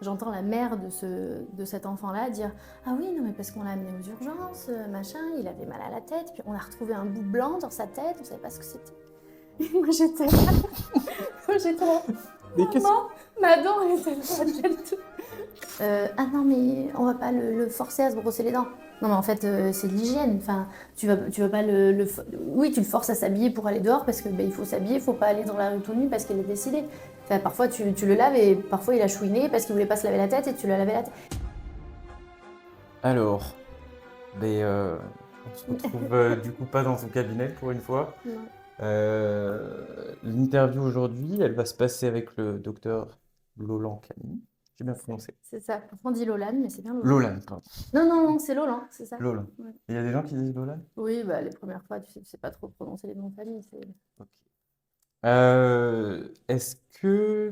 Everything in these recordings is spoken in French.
J'entends la mère de cet enfant-là dire: «Ah oui, non mais parce qu'on l'a amené aux urgences, machin, il avait mal à la tête, puis on a retrouvé un bout blanc dans sa tête, on savait pas ce que c'était». Et moi j'étais là: Mais qu'est-ce «Maman, ma dent elle était là, ah non mais on va pas le forcer à se brosser les dents». Non mais en fait, c'est de l'hygiène, enfin, tu vas pas oui, tu le forces à s'habiller pour aller dehors parce que, il faut s'habiller, il faut pas aller dans la rue tout nu parce qu'elle est décidée. Enfin, parfois tu le laves et parfois il a chouiné parce qu'il voulait pas se laver la tête et tu lui as lavé la tête. Alors, ben, on se retrouve du coup pas dans son cabinet pour une fois. Non, L'interview aujourd'hui, elle va se passer avec le docteur Lolan Camille. J'ai bien prononcé. c'est ça. Parfois on dit Lolane, mais c'est bien Lolan. Lolan, pardon. Non, non, non, c'est Lolan, c'est ça. Lolan. Ouais. Il y a des gens qui disent Lolan? Oui, bah les premières fois, tu sais pas trop prononcer les noms de famille, c'est... Ok.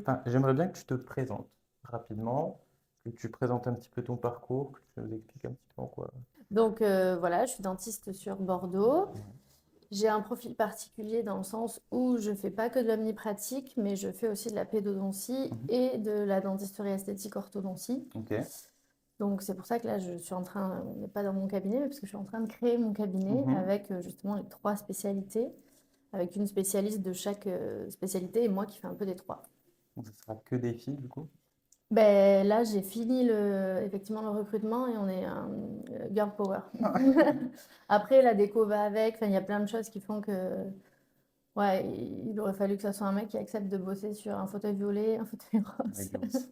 Enfin, j'aimerais bien que tu te présentes rapidement, que tu présentes un petit peu ton parcours, que tu nous expliques un petit peu en quoi. Donc voilà, je suis dentiste sur Bordeaux. J'ai un profil particulier dans le sens où je fais pas que de l'omnipratique, mais je fais aussi de la pédodontie Mhm. et de la dentisterie esthétique orthodontie. Ok. Donc c'est pour ça que là, je suis en train, on n'est pas dans mon cabinet, mais parce que je suis en train de créer mon cabinet Mhm. avec justement les 3 spécialités, avec une spécialiste de chaque spécialité et moi qui fais un peu des 3. Donc, ce sera que des filles du coup. Ben, là, j'ai fini effectivement le recrutement et on est un girl power. Après, la déco va avec. Enfin, il y a plein de choses qui font que, ouais, il aurait fallu que ça soit un mec qui accepte de bosser sur un fauteuil violet, un fauteuil Avec rose. Girls.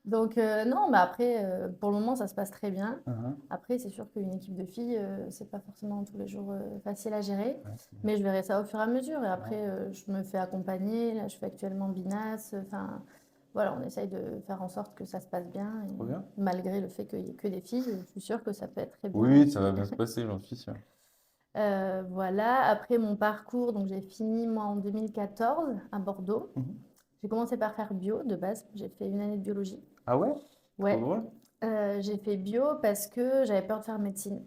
Donc, non, mais après, pour le moment, ça se passe très bien. Mhm. Après, c'est sûr qu'une équipe de filles, c'est pas forcément tous les jours facile à gérer. Ouais, c'est bien. Mais je verrai ça au fur et à mesure. Et Ouais, après, je me fais accompagner. Là, je fais actuellement Binas. Enfin, voilà, on essaye de faire en sorte que ça se passe bien. trop bien. Et malgré le fait qu'il n'y ait que des filles, je suis sûre que ça peut être très bien Oui, ça aussi. va bien se passer, j'en suis sûr. Voilà, après mon parcours, donc j'ai fini moi en 2014 à Bordeaux. Mhm. J'ai commencé par faire bio de base. J'ai fait une année de biologie. Ah ouais? Trop Ouais, drôle. j'ai fait bio parce que j'avais peur de faire médecine.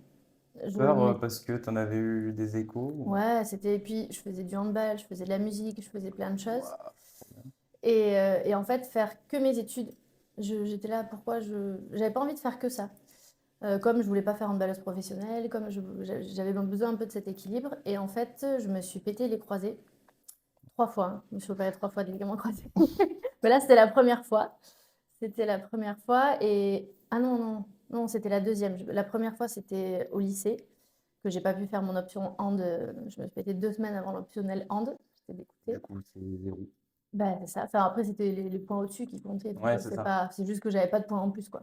Je Peur m'é- parce que tu en avais eu des échos Ouais, c'était. Et puis, je faisais du handball, je faisais de la musique, je faisais plein de choses. Ouah, trop bien. Et en fait, faire que mes études, j'étais là, pourquoi j'avais pas envie de faire que ça. Comme je voulais pas faire handballeuse professionnelle, comme j'avais besoin un peu de cet équilibre. Et en fait, je me suis pété les croisés 3 fois, hein. Je me suis opérée 3 fois des ligaments croisés. Mais là, c'était la première fois. C'était la première fois. Et ah non, non, non, c'était la deuxième. La première fois, c'était au lycée, que j'ai pas pu faire mon option hand. Je me suis pété 2 semaines avant l'optionnel hand. J'étais Du dégoûtée. coup, c'est zéro. Ben, c'est ça. Enfin, après, c'était les points au-dessus qui comptaient. Donc, Ouais, c'est ça. c'est juste que j'avais pas de points en plus, quoi.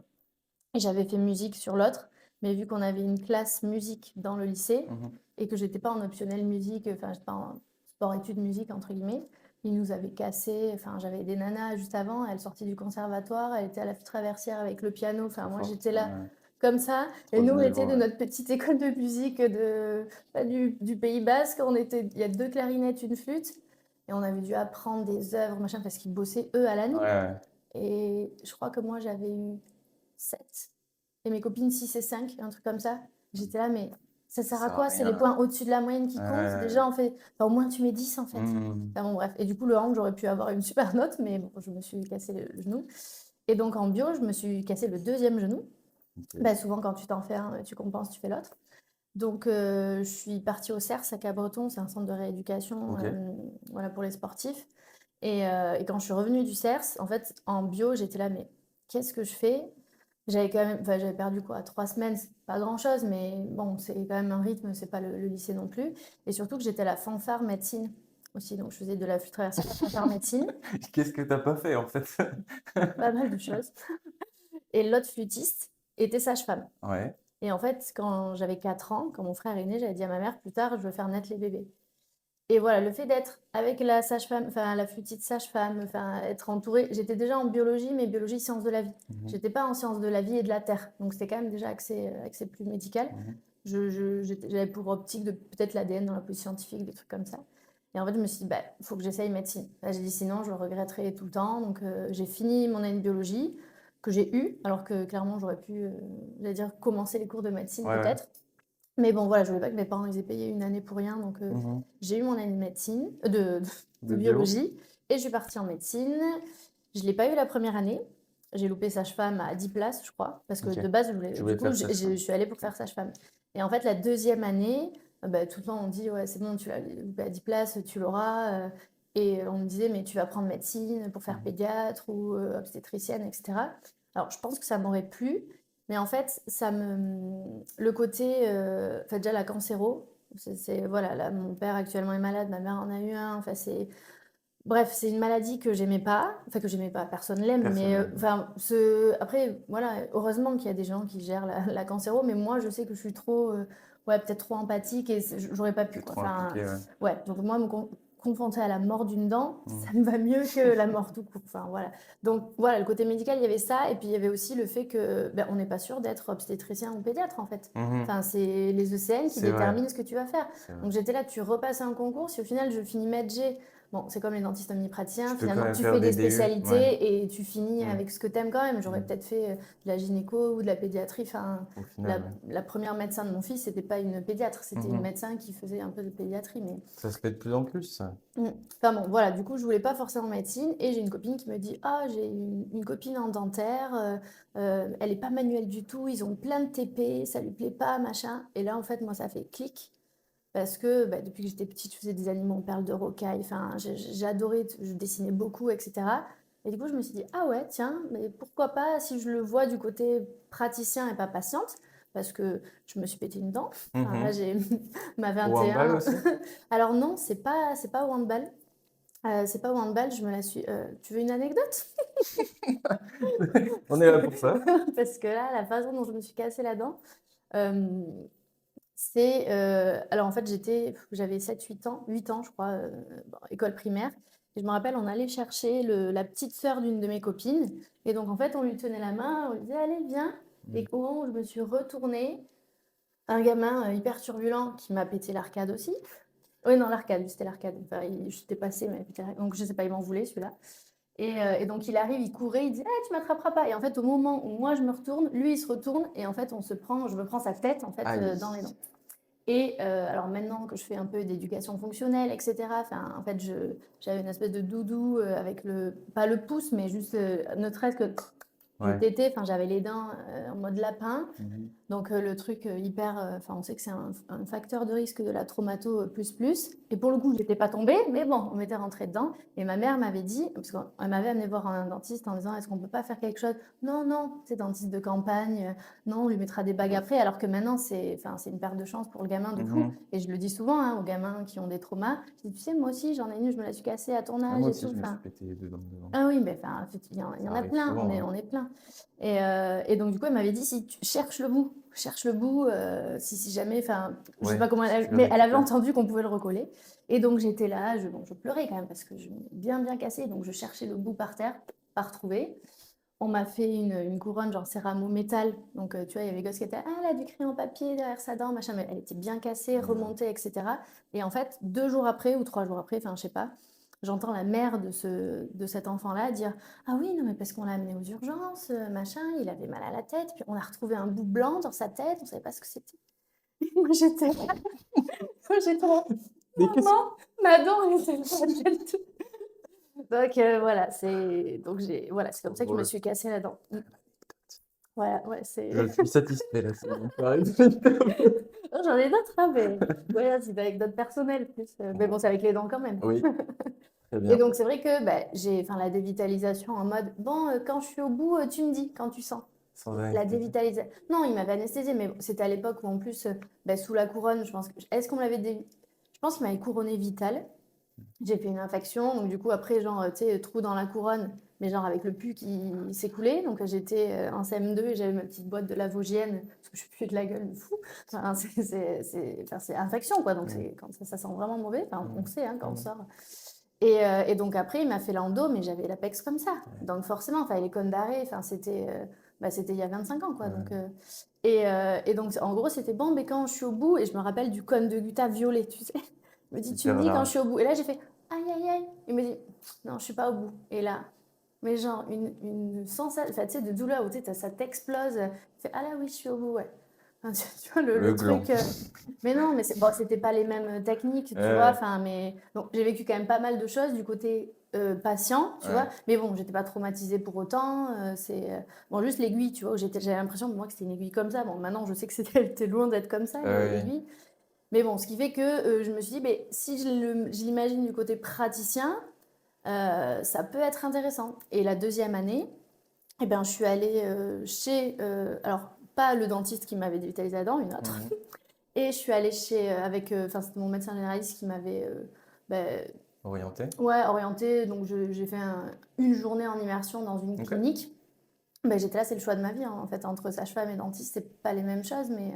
Et j'avais fait musique sur l'autre. Mais vu qu'on avait une classe musique dans le lycée Mhm. et que j'étais pas en optionnel musique, enfin, j'étais pas en sport-études musique, entre guillemets, ils nous avaient cassé. Enfin, j'avais des nanas juste avant, elles sortaient du conservatoire, elles étaient à la flûte traversière avec le piano. Enfin, Trop moi, fort. j'étais là Ouais. comme ça. Et Trop de nous, on était niveau, de ouais. notre petite école de musique pas du Pays Basque. Il y a 2 clarinettes, une flûte. Et on avait dû apprendre des œuvres, machin, parce qu'ils bossaient, eux, à Ouais, l'année. ouais. Et je crois que moi, j'avais eu 7. Et mes copines 6 et 5, un truc comme ça. J'étais là, mais ça Ça sert à sert à quoi? C'est les rien. points au-dessus de la moyenne qui comptent. Ouais. Déjà, on fait. Enfin, au moins, tu mets 10 en fait. Mhm. Enfin, bon, bref. Et du coup, le hand, j'aurais pu avoir une super note, mais bon, je me suis cassé le genou. Et donc, en bio, je me suis cassé le deuxième genou. Ok. Bah, souvent, quand tu t'en fais un, tu compenses, tu fais l'autre. Donc, je suis partie au CERS à Cabreton, c'est un centre de rééducation Ok. voilà, pour les sportifs. Et quand je suis revenue du CERS, en fait, en bio, j'étais là, mais qu'est-ce que je fais? J'avais quand même, enfin, j'avais perdu quoi, 3 semaines, c'est pas grand-chose, mais bon, c'est quand même un rythme, c'est pas le lycée non plus. Et surtout que j'étais à la fanfare médecine aussi, donc je faisais de la flûte traversière à la fanfare médecine, Qu'est-ce que t'as pas fait en fait? pas mal de choses. Et l'autre flûtiste était sage-femme. Ouais. Et en fait, quand j'avais 4 ans, quand mon frère est né, j'avais dit à ma mère, plus tard, je veux faire naître les bébés. Et voilà, le fait d'être avec la sage-femme, enfin la flûtiste sage-femme, enfin être entourée, j'étais déjà en biologie, mais biologie sciences de la vie. Mhm. J'étais pas en sciences de la vie et de la terre, donc c'était quand même déjà axé plus médical. Mhm. J'avais pour optique de peut-être l'ADN dans la police scientifique, des trucs comme ça. Et en fait, je me suis dit, bah, faut que j'essaye médecine. Là, j'ai dit, sinon, je regretterai tout le temps. Donc, j'ai fini mon année de biologie, que j'ai eue, alors que clairement, j'aurais pu, j'allais dire, commencer les cours de médecine Ouais, ouais. peut-être. Mais bon, voilà, je voulais pas que mes parents ils aient payé une année pour rien. Donc, Mhm. j'ai eu mon année de médecine, de De bio? biologie, et je suis partie en médecine. Je l'ai pas eu la première année. j'ai loupé sage-femme à 10 places, je crois, parce que Ok. de base, Tu du voulais coup, faire sage-femme. je suis allée pour faire sage-femme. Et en fait, la deuxième année, bah, tout le temps, on dit, ouais, c'est bon, tu l'as loupé à 10 places, tu l'auras. Et on me disait, mais tu vas prendre médecine pour faire Mhm. pédiatre ou obstétricienne, etc. Alors, je pense que ça m'aurait plu, mais en fait, le côté, enfin, déjà la cancéro, voilà, là, mon père actuellement est malade, ma mère en a eu un, enfin, bref, c'est une maladie que j'aimais pas, enfin que j'aimais pas, personne l'aime, mais Personnel. enfin, après, voilà, heureusement qu'il y a des gens qui gèrent la cancéro, mais moi, je sais que je suis trop, ouais, peut-être trop empathique et j'aurais pas pu, T'es quoi. trop Enfin, impliqué, ouais. ouais, donc moi, confronter à la mort d'une dent, Mhm. ça me va mieux que la mort tout court. Enfin, voilà. Donc, voilà, le côté médical, il y avait ça, et puis il y avait aussi le fait que, ben, on n'est pas sûr d'être obstétricien ou pédiatre, en fait. Mhm. Enfin, c'est les ECN qui C'est vrai, déterminent ce que tu vas faire. c'est vrai. Donc, j'étais là, tu repasses un concours, si au final, je finis Med-G. Bon, c'est comme les dentistes Tu omnipraticiens, peux quand finalement, même tu faire fais des des DU, ouais. spécialités et tu finis Mhm. avec ce que t'aimes quand même. J'aurais Mhm. peut-être fait de la gynéco ou de la pédiatrie. Enfin, Au final, ouais. la première médecin de mon fils, c'était pas une pédiatre, c'était une Mhm. médecin qui faisait un peu de pédiatrie. Mais Ça se fait de plus en plus, ça. Mm. Enfin bon, voilà, du coup, je voulais pas forcément médecine et j'ai une copine qui me dit, ah, j'ai une copine en dentaire, elle est pas manuelle du tout, ils ont plein de TP, ça lui plaît pas, machin. Et là, en fait, moi, ça fait clic. Parce que bah, depuis que j'étais petite, je faisais des animaux en perles de rocaille. Enfin, j'ai adoré, je dessinais beaucoup, etc. Et du coup, je me suis dit, ah ouais, tiens, mais pourquoi pas si je le vois du côté praticien et pas patiente, parce que je me suis pété une dent. Enfin, là, Mhm. j'ai ma Au handball 21. aussi? Alors non, c'est pas au handball. C'est pas au handball, je me la suis. Tu veux une anecdote? On est là pour ça. Parce que là, la façon dont je me suis cassé la dent, euh, alors en fait, j'avais 7 8 ans, 8 ans, je crois, bon, école primaire. Et je me rappelle, on allait chercher la petite sœur d'une de mes copines. Et donc, en fait, on lui tenait la main, on lui disait, allez, viens. Et Mhm. au moment où je me suis retournée, un gamin hyper turbulent qui m'a pété l'arcade aussi. Oui, non, l'arcade, lui, c'était l'arcade. Enfin, j'étais passée, mais donc je sais pas, il m'en voulait celui-là. Et donc il arrive, il courait, il dit ah, tu m'attraperas pas. Et en fait, au moment où moi je me retourne, lui il se retourne et en fait je me prends sa tête en fait Aïe. dans les dents. Et alors maintenant que je fais un peu d'éducation fonctionnelle, etc. Enfin, en fait, j'avais une espèce de doudou avec pas le pouce, mais juste ne serait-ce que du Ouais. tété. Enfin, j'avais les dents en mode lapin. Mhm. Donc le truc hyper, enfin on sait que c'est un facteur de risque de la traumato plus plus. Et pour le coup, j'étais pas tombée, mais bon, on m'était rentré dedans. Et ma mère m'avait dit, parce qu'elle m'avait amené voir un dentiste en disant, est-ce qu'on peut pas faire quelque chose? Non, non, c'est dentiste de campagne. Non, on lui mettra des bagues après. Alors que maintenant, enfin, c'est une perte de chance pour le gamin de fou. Mhm. Et je le dis souvent hein, aux gamins qui ont des traumas. Je dis, tu sais, moi aussi, j'en ai une, je me la suis cassée à ton Ah, âge moi et aussi, tout. je me suis Enfin, pété les deux dents devant. ah oui, mais enfin, il y Ça en a arrive plein, souvent, hein. on est plein. Et donc, du coup, elle m'avait dit, si tu cherche le bout, si jamais, enfin, je sais Ouais, pas comment si tu le mais elle avait récupères. entendu qu'on pouvait le recoller. Et donc, j'étais là, bon, je pleurais quand même parce que je m'ai bien cassé. Donc, je cherchais le bout par terre, pas retrouvé. On m'a fait une couronne genre céramo métal. Donc, tu vois, il y avait des gosses qui étaient, ah, elle a du crayon papier derrière sa dent, machin, mais elle était bien cassée, Mhm. remontée, etc. Et en fait, 2 jours après ou 3 jours après, enfin, je sais pas, j'entends la mère de cet enfant-là dire, ah oui, non, mais parce qu'on l'a amené aux urgences, machin, il avait mal à la tête, puis on a retrouvé un bout blanc dans sa tête, on savait pas ce que c'était. Moi, j'étais là, moi, j'étais là, Mais qu'est-ce maman, ma dent, elle était là. Donc, voilà, voilà, c'est comme ça que je me drôle. suis cassé la dent. Voilà, ouais, Je c'est. suis satisfait là, c'est bon. Oh, j'en ai d'autres, hein, mais ouais, c'est avec d'autres personnels plus. Mais bon, c'est avec les dents quand même. Oui, très Et bien. donc, c'est vrai que bah, j'ai enfin, la dévitalisation en mode, bon, quand je suis au bout, tu me dis quand tu sens. Sans La anesthésie. dévitalisation. Non, il m'avait anesthésié, mais c'était à l'époque où en plus, bah, sous la couronne, je pense que. Est-ce qu'on m'avait Je pense qu'il m'avait couronné vital. J'ai fait une infection, donc du coup, après, genre, tu sais, trou dans la couronne, mais genre avec le pus qui s'écoulait. Donc j'étais en CM2 et j'avais ma petite boîte de Lavogienne, parce que je suis de la gueule de fou. Enfin, enfin, c'est infection, quoi. Donc Mhm. quand ça sent vraiment mauvais. Enfin, on Mhm. sait hein, quand on Mhm. sort. Et donc après, il m'a fait l'endo, mais j'avais l'apex comme ça. Ouais. Donc forcément, enfin, les cônes d'arrêt, enfin, c'était il y a 25 ans, quoi. Ouais. Donc, et donc, en gros, c'était bon, mais quand je suis au bout, et je me rappelle du cône de Gutha violet, tu sais. Il me dit, tu me Hyper dis quand je large. suis au bout. Et là, j'ai fait, aïe, aïe, aïe. Il me dit, non, je suis pas au bout. Et là, mais genre, une sensation, enfin, tu sais, de douleur où tu sais, ça t'explose. Tu fais, ah là, oui, je suis au bout, ouais. Enfin, tu vois, Le le gland. truc. Mais non, mais bon, c'était pas les mêmes techniques, tu vois. Enfin, mais donc j'ai vécu quand même pas mal de choses du côté patient, tu vois. Ouais. Mais bon, j'étais pas traumatisée pour autant. Bon, juste l'aiguille, tu vois, où j'avais l'impression pour moi que c'était une aiguille comme ça. Bon, maintenant, je sais que c'était loin d'être comme ça, Oui. l'aiguille. Mais bon, ce qui fait que je me suis dit, mais si je l'imagine du côté praticien, ça peut être intéressant. Et la deuxième année, eh ben, je suis allée chez, alors pas le dentiste qui m'avait dévitalisé la dent, une autre. Mhm. Et je suis allée enfin, c'était mon médecin généraliste qui m'avait ben, Orienté. ouais, orientée. Donc j'ai fait une journée en immersion dans une Ok. clinique. Ben, j'étais là, c'est le choix de ma vie, hein, en fait, entre sage-femme et dentiste, c'est pas les mêmes choses, mais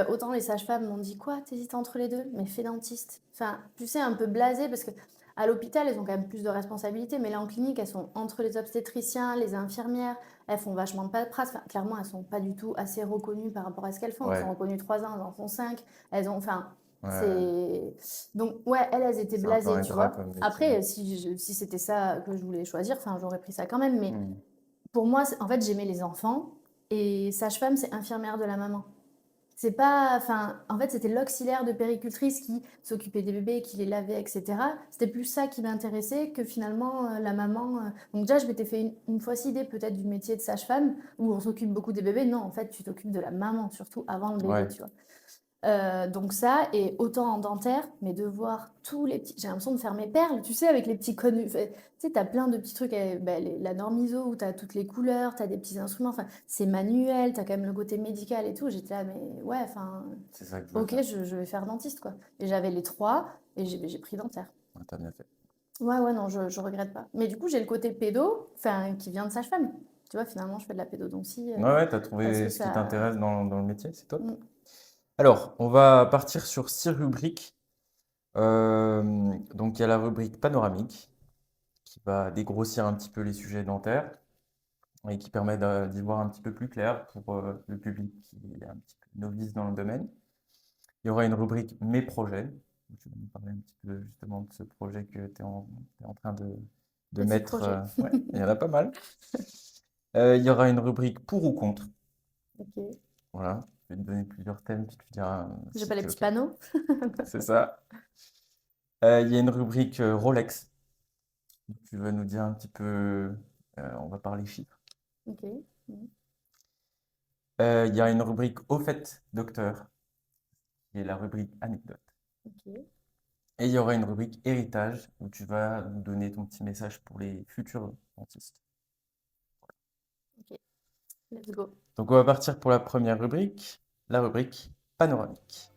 autant les sages-femmes m'ont dit quoi, t'hésites entre les deux, mais fais dentiste. Enfin, tu sais, un peu blasé parce que à l'hôpital, elles ont quand même plus de responsabilités, mais là en clinique, elles sont entre les obstétriciens, les infirmières, elles font vachement de paperasse. Enfin, clairement, elles sont pas du tout assez reconnues par rapport à ce qu'elles font. Elles sont Ouais. reconnues 3 ans, elles en font 5. Enfin, Ouais. c'est. Donc, ouais, elles étaient C'est un peu blasées, tu ingrat vois. comme métier. Après, si c'était ça que je voulais choisir, enfin, j'aurais pris ça quand même, mais Mhm. pour moi, en fait, j'aimais les enfants et sage-femme, c'est infirmière de la maman. C'est pas, enfin, en fait, c'était l'auxiliaire de péricultrice qui s'occupait des bébés, qui les lavait, etc. C'était plus ça qui m'intéressait que finalement la maman. Donc déjà, je m'étais fait une fausse idée peut-être du métier de sage-femme où on s'occupe beaucoup des bébés. Non, en fait, tu t'occupes de la maman surtout avant le bébé, Ouais. tu vois. Donc ça, et autant en dentaire, mais de voir tous les petits. J'ai l'impression de faire mes perles, tu sais, avec les petits connus. Tu sais, t'as plein de petits trucs, la norme ISO où t'as toutes les couleurs, t'as des petits instruments, enfin, c'est manuel, t'as quand même le côté médical et tout. J'étais là, mais ouais, enfin, C'est ça que je veux ok, faire. je vais faire dentiste, quoi. Et j'avais les trois, et j'ai pris dentaire. Ouais, t'as bien fait. Ouais, ouais, non, je regrette pas. Mais du coup, j'ai le côté pédo, enfin, qui vient de sage-femme. Tu vois, finalement, je fais de la pédodontie Ouais, ouais, t'as parce trouvé que ce qui ça. t'intéresse dans le métier, c'est top. Mm, Alors, on va partir sur 6 rubriques. Donc, il y a la rubrique panoramique qui va dégrossir un petit peu les sujets dentaires et qui permet d'y voir un petit peu plus clair pour le public qui est un petit peu novice dans le domaine. Il y aura une rubrique mes projets, où tu vas nous parler un petit peu justement de ce projet que t'es en train de Petit mettre. projet. Ouais, il y en a pas mal. Il y aura une rubrique pour ou contre. Ok. Voilà, je vais te donner plusieurs thèmes, puis tu diras J'ai si pas les tu es petits OK. panneaux. C'est ça. Il y a une rubrique Rolex. Tu vas nous dire un petit peu, on va parler chiffres. Ok. Mm. Il y a une rubrique au fait, docteur, qui est la rubrique anecdote. Ok. Et il y aura une rubrique héritage, où tu vas nous donner ton petit message pour les futurs dentistes. Ok. Let's go. Donc on va partir pour la première rubrique, la rubrique panoramique.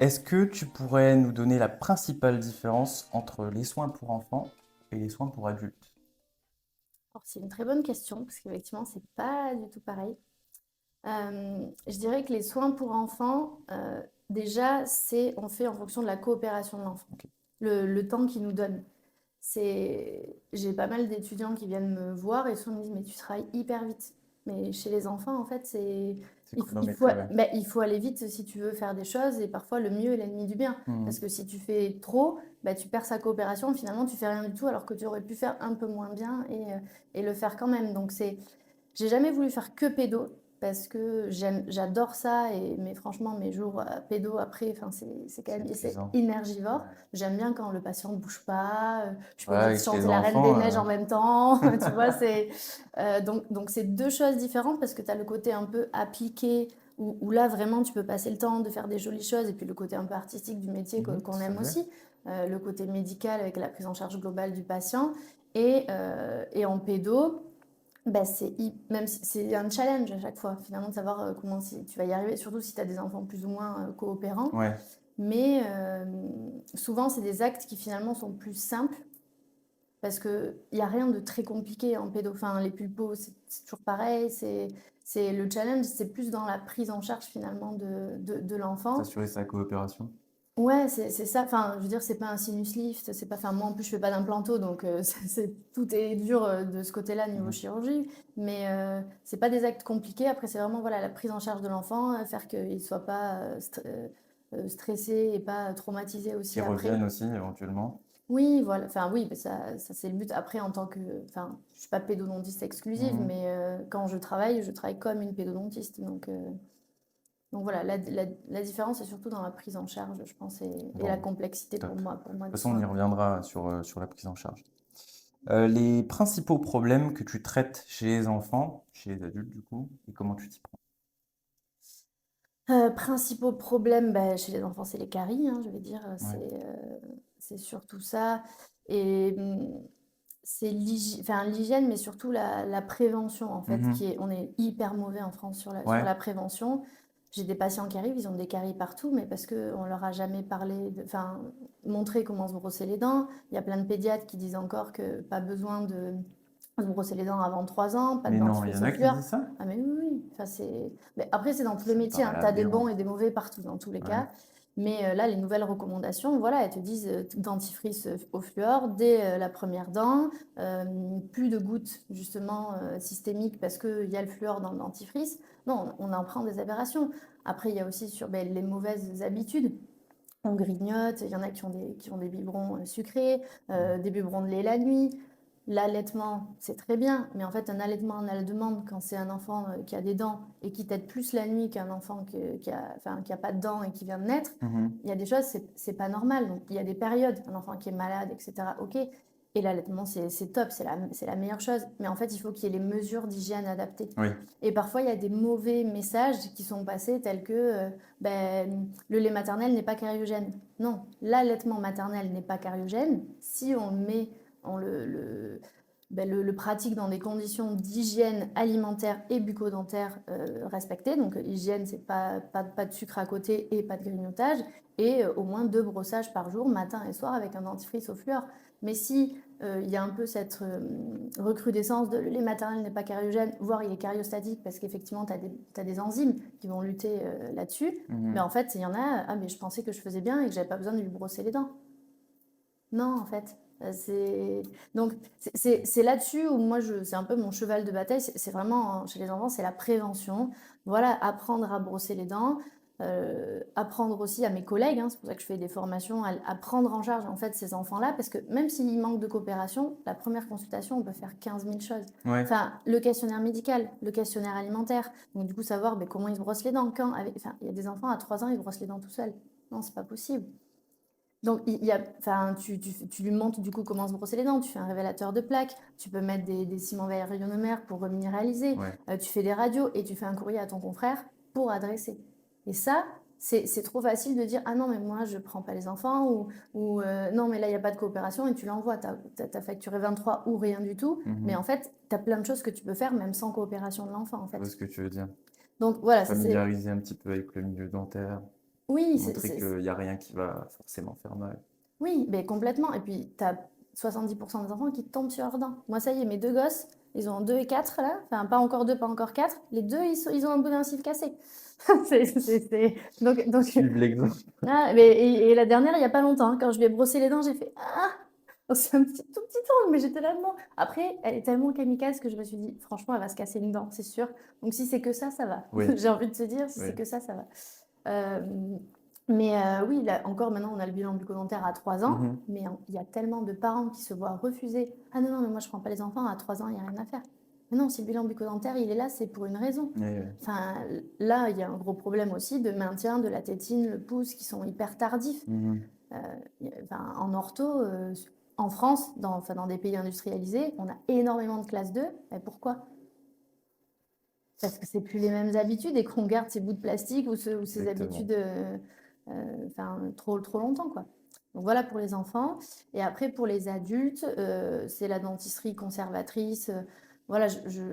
Est-ce que tu pourrais nous donner la principale différence entre les soins pour enfants et les soins pour adultes? Alors, c'est une très bonne question parce qu'effectivement, c'est pas du tout pareil. Je dirais que les soins pour enfants, déjà, on fait en fonction de la coopération de l'enfant, Ok. le temps qu'il nous donne. J'ai pas mal d'étudiants qui viennent me voir et souvent me disent, mais tu travailles hyper vite. Mais chez les enfants, en fait, C'est chronométré, ouais. il faut aller vite si tu veux faire des choses et parfois le mieux est l'ennemi du bien. Parce Mhm. que si tu fais trop, bah, tu perds sa coopération, finalement tu fais rien du tout alors que tu aurais pu faire un peu moins bien et le faire quand même. J'ai jamais voulu faire que pédo parce que j'adore ça mais franchement mes jours pédo après, enfin c'est quand C'est même c'est épuisant. énergivore. Ouais. J'aime bien quand le patient ne bouge pas, je peux Ouais, envie de avec les chanter la Reine des enfants, Neiges en même temps, tu vois, donc c'est deux choses différentes parce que tu as le côté un peu appliqué où là vraiment tu peux passer le temps de faire des jolies choses et puis le côté un peu artistique du métier qu'on tout à aime fait. aussi, le côté médical avec la prise en charge globale du patient et en pédo. Bah, même si c'est un challenge à chaque fois, finalement, de savoir comment si tu vas y arriver, surtout si tu as des enfants plus ou moins coopérants. Ouais, Mais souvent, c'est des actes qui finalement sont plus simples parce qu'il n'y a rien de très compliqué en pédo. Enfin, les pulpos, c'est toujours pareil. Le challenge, c'est plus dans la prise en charge finalement de l'enfant. s'assurer sa coopération. Ouais, c'est ça. Enfin, je veux dire, c'est pas un sinus lift, c'est pas. Enfin, moi en plus, je fais pas d'implanto, donc tout est dur de ce côté-là niveau Mhm. chirurgie. Mais c'est pas des actes compliqués. Après, c'est vraiment voilà la prise en charge de l'enfant, faire qu'il soit pas stressé et pas traumatisé aussi Qui après. reviennent aussi éventuellement. Oui, voilà. Enfin, oui, mais ça c'est le but. Après, en tant que, enfin, je suis pas pédodontiste exclusive, Mhm. mais quand je travaille comme une pédodontiste. Donc voilà, la différence est surtout dans la prise en charge, je pense, et la Bon, complexité top. pour moi De toute du façon, on y soin. reviendra sur la prise en charge. Les principaux problèmes que tu traites chez les enfants, chez les adultes du coup, et comment tu t'y prends? Principaux problèmes, bah, chez les enfants, c'est les caries, hein, je vais dire, Ouais. c'est surtout ça. Et c'est enfin, l'hygiène, mais surtout la prévention, en fait, Mhm. on est hyper mauvais en France sur Ouais, la prévention. J'ai des patients qui arrivent, ils ont des caries partout, mais parce qu'on leur a jamais enfin, montré comment se brosser les dents. Il y a plein de pédiatres qui disent encore que pas besoin de se brosser les dents avant 3 ans, pas de mais non, il y dentifrice en au a qui fluor. disent ça? Ah mais oui, oui. Enfin, mais après, c'est dans tous les Ça me métiers, hein. paraît Tu as des bons aberrant. et des mauvais partout, dans tous les Ouais. cas. Mais là, les nouvelles recommandations, voilà, elles te disent dentifrice au fluor dès la première dent, plus de gouttes justement systémiques parce qu'il y a le fluor dans le dentifrice. Non, on en prend des aberrations. Après, il y a aussi sur les mauvaises habitudes. On grignote, il y en a qui ont des biberons sucrés, des biberons de lait la nuit. L'allaitement, c'est très bien, mais en fait, un allaitement à la demande, quand c'est un enfant qui a des dents et qui tète plus la nuit qu'un enfant enfin, qui a pas de dents et qui vient de naître, Mhm. il y a des choses, c'est pas normal. Donc, il y a des périodes, un enfant qui est malade, etc. Ok. Et l'allaitement, c'est top, c'est la meilleure chose. Mais en fait, il faut qu'il y ait les mesures d'hygiène adaptées. Oui. Et parfois, il y a des mauvais messages qui sont passés tels que le lait maternel n'est pas cariogène. Non, l'allaitement maternel n'est pas cariogène si on met on le pratique dans des conditions d'hygiène alimentaire et bucco-dentaire respectées. Donc, hygiène, c'est pas de sucre à côté et pas de grignotage. Et au moins 2 brossages par jour, matin et soir, avec un dentifrice au fluor. Mais si il y a un peu cette recrudescence de le lait maternel n'est pas cariogène, voire il est cariostatique parce qu'effectivement, tu as des enzymes qui vont lutter là-dessus. Mais Mhm. en fait, il y en a, ah mais je pensais que je faisais bien et que j'avais pas besoin de lui brosser les dents. Non, en fait, c'est donc c'est là-dessus où moi c'est un peu mon cheval de bataille, c'est vraiment chez les enfants, c'est la prévention. Voilà, apprendre à brosser les dents, apprendre aussi à mes collègues, hein, c'est pour ça que je fais des formations, à prendre en charge en fait ces enfants-là, parce que même s'ils manquent de coopération, la première consultation, on peut faire 15 000 choses. Ouais. Enfin, le questionnaire médical, le questionnaire alimentaire, donc du coup savoir comment ils se brossent les dents, enfin, il y a des enfants à 3 ans, ils brossent les dents tout seuls. Non, c'est pas possible. Donc, enfin, tu lui montres du coup comment se brosser les dents, tu fais un révélateur de plaques, tu peux mettre des ciments verts rayonnomères pour reminéraliser, Ouais. tu fais des radios et tu fais un courrier à ton confrère pour adresser. Et ça, c'est trop facile de dire ah non, mais moi je prends pas les enfants ou non, mais là il n'y a pas de coopération et tu l'envoies. Tu as facturé 23 ou rien du tout, mais Mhm. en fait, tu as plein de choses que tu peux faire même sans coopération de l'enfant en Je vois fait. ce que tu veux dire. Donc voilà, ça c'est. Familiariser un petit peu avec le milieu dentaire, Oui, montrer qu'il n'y a rien qui va forcément faire mal. Oui, mais complètement. Et puis, tu as 70% des enfants qui tombent sur leurs dents. Moi, ça y est, mes 2 gosses, ils ont 2 et 4 là. Enfin, pas encore 2, pas encore 4. Les deux, ils ont un bout d'incisive cassé. Donc... Suivre l'exemple. Ah, mais, et la dernière, il n'y a pas longtemps, hein, quand je lui ai brossé les dents, j'ai fait ah! Oh, c'est un tout petit ongle, mais j'étais là dedans. Après, elle est tellement kamikaze que je me suis dit, franchement, elle va se casser une dent, c'est sûr. Donc, si c'est que ça va. Oui, J'ai envie de te dire, si c'est oui. que ça va. Euh, mais oui, là, encore maintenant, on a le bilan bucco-dentaire à 3 ans, Mhm. mais il y a tellement de parents qui se voient refuser. Ah non, non, mais moi je prends pas les enfants, à 3 ans, il n'y a rien à faire. Mais non, si le bilan bucco-dentaire, il est là, c'est pour une raison. Oui, oui. Enfin, là, il y a un gros problème aussi de maintien de la tétine, le pouce, qui sont hyper tardifs. Mhm. Enfin, en ortho, en France, enfin, dans des pays industrialisés, on a énormément de classe 2. Et pourquoi? Parce que c'est plus les mêmes habitudes et qu'on garde ces bouts de plastique ou ces Exactement. habitudes enfin, trop longtemps, quoi. Donc voilà pour les enfants. Et après, pour les adultes, c'est la dentisterie conservatrice. Voilà,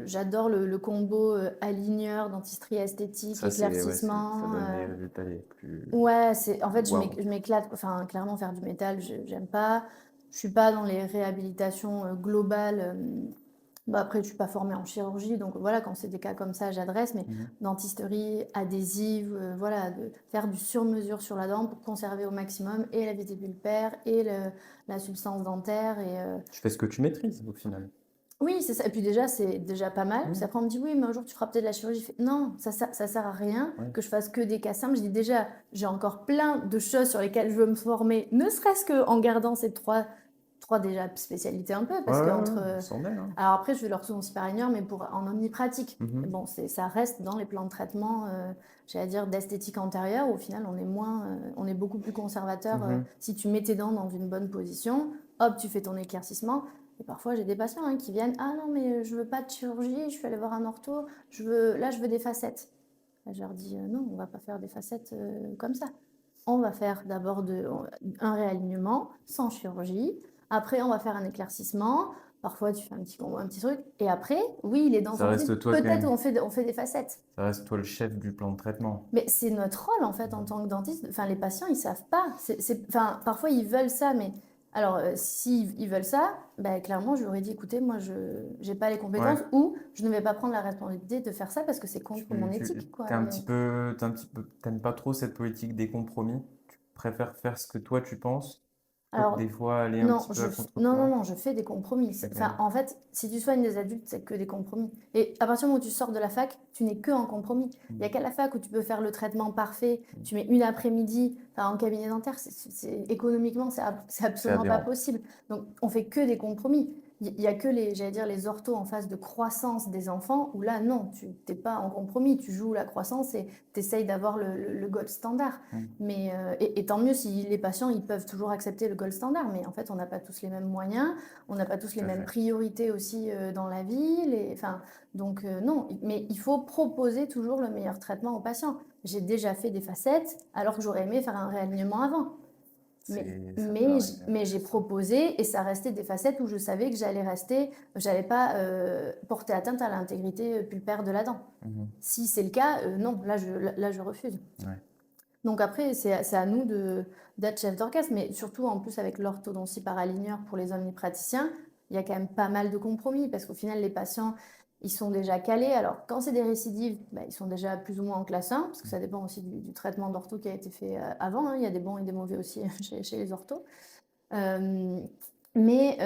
j'adore le combo aligneur, dentisterie esthétique, Ça, ça éclaircissement. donne des résultats les plus Ouais, en fait, waouh. je m'éclate. Enfin, clairement, faire du métal, j'aime pas. Je suis pas dans les réhabilitations globales. Bah, après, je suis pas formée en chirurgie, donc voilà, quand c'est des cas comme ça, j'adresse. Mais Mhm. dentisterie, adhésive, voilà, de faire du sur-mesure sur la dent pour conserver au maximum et la visée pulpaire et la substance dentaire. Tu fais ce que tu maîtrises au final. Oui, c'est ça. Et puis déjà, c'est déjà pas mal. Puis Mhm. après, on me dit, oui, mais un jour, tu feras peut-être de la chirurgie. Je fais, non, ça sert à rien Ouais. que je fasse que des cas simples. Je dis déjà, j'ai encore plein de choses sur lesquelles je veux me former, ne serait-ce qu'en gardant ces trois 3 déjà spécialités un peu, Ouais, parce ouais, qu'entre... ouais, c'en est, hein. Alors après, je fais l'orthodontie par ailleurs, mais en omnipratique. Mhm. Bon, ça reste dans les plans de traitement, j'allais dire, d'esthétique antérieure, où au final, on est beaucoup plus conservateur. Mhm. Si tu mets tes dents dans une bonne position, hop, tu fais ton éclaircissement. Et parfois, j'ai des patients qui viennent, ah non, mais je veux pas de chirurgie, je suis allée voir un ortho, là, je veux des facettes. Là, je leur dis, non, on va pas faire des facettes comme ça. On va faire d'abord un réalignement sans chirurgie. Après, on va faire un éclaircissement. Parfois, tu fais un petit truc. Et après, oui, les dents Ça sont fines. reste toi quand Peut-être même. on fait des facettes. Ça reste toi le chef du plan de traitement. Mais c'est notre rôle, en fait, en tant que dentiste. Enfin, les patients, ils savent pas. Enfin, parfois, ils veulent ça, mais... Alors, s'ils ils veulent ça, ben, clairement, je leur ai dit, écoutez, moi, je n'ai pas les compétences Ouais. ou je ne vais pas prendre la responsabilité de faire ça parce que c'est contre mon éthique, quoi. T'aimes pas trop cette politique des compromis. Tu préfères faire ce que toi tu penses, plutôt que Alors, des fois aller un non, petit peu à non, contre-courant. non, je fais des compromis. Tu fais quand Enfin, même. en fait, si tu soignes des adultes, c'est que des compromis. Et à partir du moment où tu sors de la fac, tu n'es que en compromis. Il n'y a Mm. qu'à la fac où tu peux faire le traitement parfait, tu mets une après-midi, enfin, en cabinet dentaire, économiquement, c'est C'est absolument pas aberrant. possible. Donc, on fait que des compromis. Il y a que j'allais dire, les orthos en phase de croissance des enfants, où là, non, tu n'es pas en compromis. Tu joues la croissance et tu essayes d'avoir le gold standard. Mm. Mais, et tant mieux si les patients, ils peuvent toujours accepter le gold standard, mais en fait, on n'a pas tous les mêmes moyens, on n'a pas tous les Tout à mêmes fait. priorités aussi dans la vie. Enfin, donc non, mais il faut proposer toujours le meilleur traitement aux patients. J'ai déjà fait des facettes alors que j'aurais aimé faire un réalignement avant. Ça peut arriver. Mais j'ai proposé et ça restait des facettes où je savais que j'allais pas porter atteinte à l'intégrité pulpaire de la dent. Mhm. Si c'est le cas, non, là, je refuse. Ouais. Donc après, c'est à nous d'être chef d'orchestre, mais surtout en plus avec l'orthodontie par aligneur pour les omnipraticiens, il y a quand même pas mal de compromis parce qu'au final, les patients, ils sont déjà calés. Alors quand c'est des récidives, bah, ils sont déjà plus ou moins en classe 1, parce que ça dépend aussi du traitement d'ortho qui a été fait avant, hein. Il y a des bons et des mauvais aussi chez les orthos. Euh, mais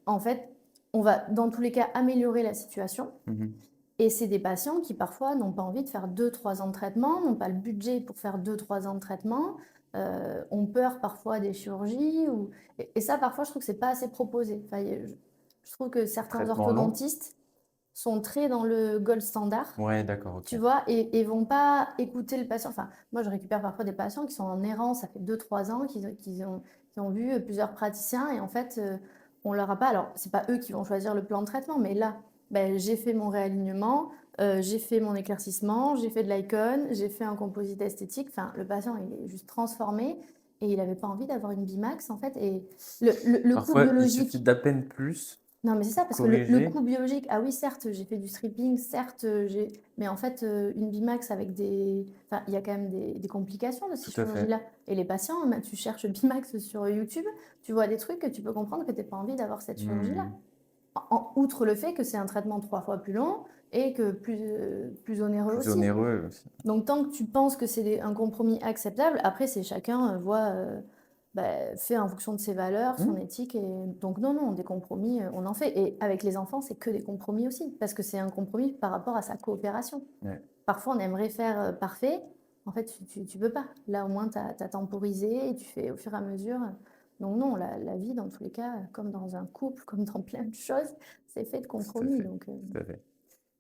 en fait, on va dans tous les cas améliorer la situation. Mhm. Et c'est des patients qui parfois n'ont pas envie de faire 2-3 ans de traitement, n'ont pas le budget pour faire 2-3 ans de traitement, ont peur parfois des chirurgies. Et ça, parfois, je trouve que c'est pas assez proposé. Enfin, je trouve que certains Traitement long? orthodontistes sont très dans le gold standard, Ouais, d'accord, ok. tu vois, et vont pas écouter le patient. Enfin, moi, je récupère parfois des patients qui sont en errance, ça fait 2-3 ans, qui ont vu plusieurs praticiens, et en fait, on leur a pas. Alors, c'est pas eux qui vont choisir le plan de traitement, mais là, ben, j'ai fait mon réalignement, j'ai fait mon éclaircissement, j'ai fait de l'icône, j'ai fait un composite esthétique. Enfin, le patient, il est juste transformé, et il n'avait pas envie d'avoir une Bimax, en fait. Et le coût Parfois, il suffit biologique. d'à peine plus Non, mais c'est ça, pour parce que le corriger. coût biologique, ah oui, certes, j'ai fait du stripping, certes, mais en fait, une Bimax avec des... Enfin, il y a quand même des complications de ces Tout à fait. chirurgies-là. Et les patients, bah, tu cherches Bimax sur YouTube, tu vois des trucs que tu peux comprendre que tu n'as pas envie d'avoir cette chirurgie-là. Hmm. Outre le fait que c'est un traitement 3 fois plus long et que plus onéreux Plus aussi. onéreux aussi. Donc, tant que tu penses que c'est un compromis acceptable, après, c'est chacun fait en fonction de ses valeurs, son Hmm. éthique. Et donc, non, non, des compromis, on en fait. Et avec les enfants, c'est que des compromis aussi, parce que c'est un compromis par rapport à sa coopération. Ouais, Parfois, on aimerait faire parfait. En fait, tu peux pas. Là, au moins, tu as temporisé et tu fais au fur et à mesure. Donc, non, la vie, dans tous les cas, comme dans un couple, comme dans plein de choses, c'est fait de tout à compromis. fait. Donc, Tout à fait.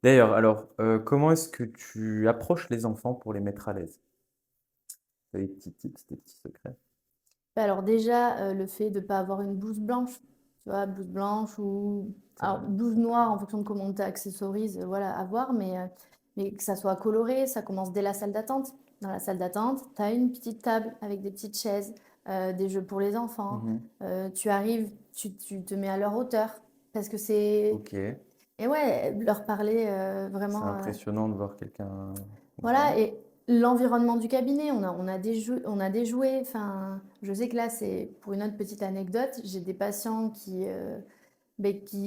D'ailleurs, alors, comment est-ce que tu approches les enfants pour les mettre à l'aise? T'as des petits tips, des petits secrets? bah, alors déjà, le fait de ne pas avoir une blouse blanche, tu vois, blouse blanche ou Ça, alors, blouse noire en fonction de comment tu accessorises, voilà, à voir, mais que ça soit coloré, ça commence dès la salle d'attente. Dans la salle d'attente, tu as une petite table avec des petites chaises, des jeux pour les enfants. Mhm. Tu arrives, tu te mets à leur hauteur parce que c'est... Ok, Et ouais, leur parler c'est vraiment... impressionnant de voir quelqu'un Voilà, grand. et l'environnement du cabinet, on a des jouets. Enfin, je sais que là, c'est pour une autre petite anecdote, j'ai des patients qui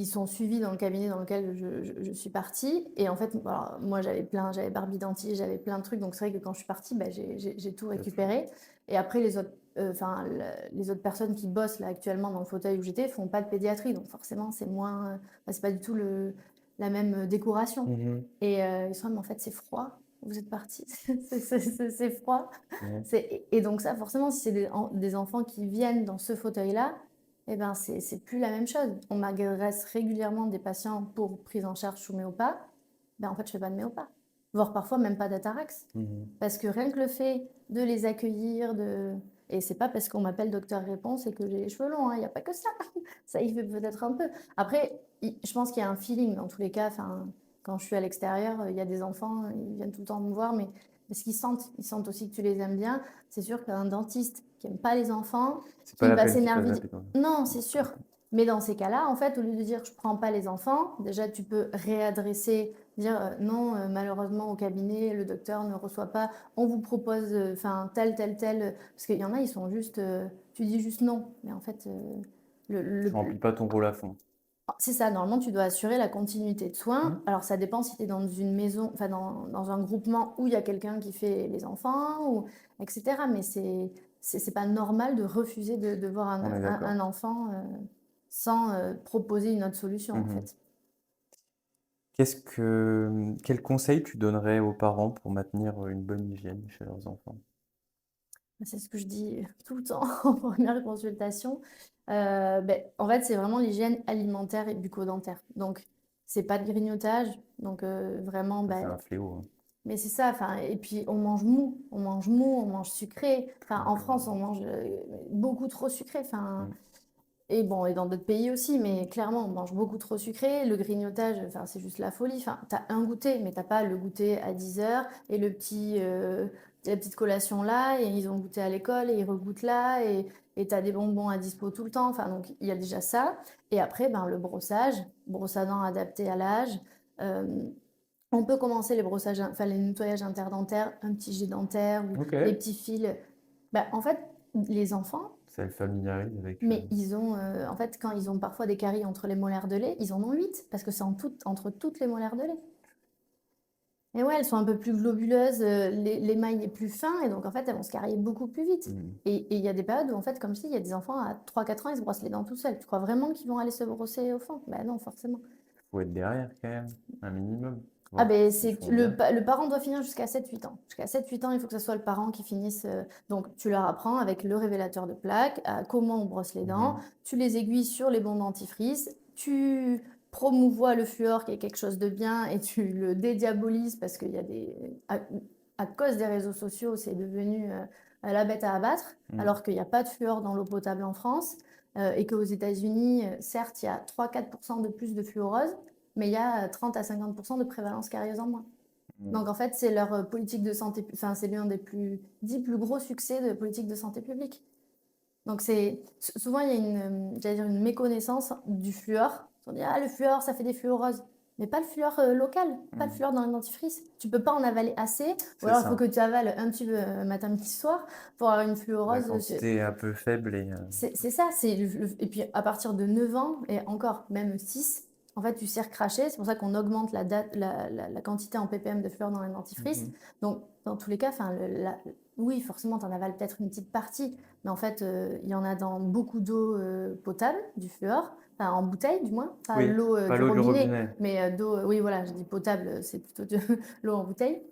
sont suivis dans le cabinet dans lequel je suis partie. Et en fait, alors, moi, j'avais Barbie dentier, j'avais plein de trucs. Donc, c'est vrai que quand je suis partie, j'ai tout T'as tout. récupéré. Et après, les autres personnes qui bossent là actuellement dans le fauteuil où j'étais font pas de pédiatrie. Donc, forcément, c'est moins, c'est pas du tout la même décoration. Mhm. Et ils sont là, mais en fait, c'est froid. Vous êtes partis, c'est froid. Ouais. Et donc ça, forcément, si c'est des enfants qui viennent dans ce fauteuil-là, eh ben, c'est plus la même chose. On m'agresse régulièrement des patients pour prise en charge sous Méopa. Ben, en fait, je fais pas de Méopa. Voire parfois même pas d'Atarax. Parce que rien que le fait de les accueillir, et c'est pas parce qu'on m'appelle docteur Réponse et que j'ai les cheveux longs, hein, il n'y a pas que ça. Ça y fait peut-être un peu. Après, je pense qu'il y a un feeling dans tous les cas. Enfin, quand je suis à l'extérieur, il y a des enfants, ils viennent tout le temps me voir, mais parce ils sentent aussi que tu les aimes bien. C'est sûr qu'un dentiste qui aime pas les enfants, C'est pas qui la va peine qu'ils s'énerver. fassent appel. Non, c'est sûr. Mais dans ces cas-là, en fait, au lieu de dire je prends pas les enfants, déjà tu peux réadresser, dire non, malheureusement au cabinet, le docteur ne reçoit pas, on vous propose enfin tel, parce qu'il y en a, ils sont juste, tu dis juste non, mais en fait, Tu remplis pas ton rôle à fond. c'est ça, normalement tu dois assurer la continuité de soins. Mhm. Alors ça dépend si tu es dans une maison, enfin dans un groupement où il y a quelqu'un qui fait les enfants, ou, etc. Mais c'est pas normal de refuser de voir On est d'accord. un enfant sans proposer une autre solution en Mhm. fait. Quel conseil tu donnerais aux parents pour maintenir une bonne hygiène chez leurs enfants? C'est ce que je dis tout le temps en première consultation. En fait, c'est vraiment l'hygiène alimentaire et bucco-dentaire. Donc, c'est pas de grignotage. Donc, vraiment, Ça, c'est un fléau, hein. mais c'est ça. Enfin, et puis, on mange mou. On mange mou, on mange sucré. Enfin, en France, on mange beaucoup trop sucré. Enfin, Mm. et bon, et dans d'autres pays aussi, mais clairement, on mange beaucoup trop sucré. Le grignotage, enfin, c'est juste la folie. Enfin, t'as un goûter, mais t'as pas le goûter à 10 heures et la petite collation là, et ils ont goûté à l'école et ils regoûtent là, et t'as des bonbons à dispo tout le temps. Enfin, donc, il y a déjà ça. Et après, ben, le brossage, brosse à dents adapté à l'âge. Euh, on peut commencer les brossages, enfin, les nettoyages interdentaires, un petit jet dentaire ou Ok. les petits fils. Ben, en fait, les enfants, Ça le familiarise avec. mais ils ont, en fait, quand ils ont parfois des caries entre les molaires de lait, ils en ont 8, parce que c'est entre toutes les molaires de lait. Et ouais, elles sont un peu plus globuleuses, l'émail est plus fin, et donc en fait, elles vont se carier beaucoup plus vite. Mm. Et il y a des périodes où, en fait, comme je dis, il y a des enfants à 3 4 ans, ils se brossent les dents tout seuls. Tu crois vraiment qu'ils vont aller se brosser au fond? Ben non, forcément. Faut être derrière quand même, un minimum. Ah Voir ben, s'ils font bien. le parent doit finir jusqu'à 7 8 ans. Jusqu'à 7 8 ans, il faut que ce soit le parent qui finisse. Donc, tu leur apprends avec le révélateur de plaques, à comment on brosse les dents, Mhm. tu les aiguilles sur les bons dentifrices, tu promouvois le fluor qui est quelque chose de bien et tu le dédiabolises parce qu'il y a à cause des réseaux sociaux, c'est devenu la bête à abattre, Mm. alors qu'il n'y a pas de fluor dans l'eau potable en France et qu'aux États-Unis, certes, il y a 3 4 % de plus de fluorose, mais il y a 30 à 50 % de prévalence carieuse en moins. Mm. Donc en fait, c'est leur politique de santé, enfin c'est l'un des plus gros succès de politique de santé publique. Donc souvent il y a j'allais dire une méconnaissance du fluor. On dit ah le fluor ça fait des fluoroses, mais pas le fluor local, pas le Mm. fluor dans le dentifrice. Tu peux pas en avaler assez, ou C'est alors il faut ça. que tu avales un tube matin midi soir pour avoir une La fluorose. quantité est un peu faible et. C'est ça, et puis à partir de 9 ans, et encore même 6, en fait, tu sais recracher. C'est pour ça qu'on augmente la quantité en ppm de fluor dans les dentifrices. Mhm. Donc, dans tous les cas, oui, forcément, tu en avales peut-être une petite partie, mais en fait, il y en a dans beaucoup d'eau potable, du fluor, enfin, en bouteille du moins, pas Oui, l'eau pas du l'eau du robinet, robinet. mais oui, voilà, je dis potable, c'est plutôt de l'eau en bouteille.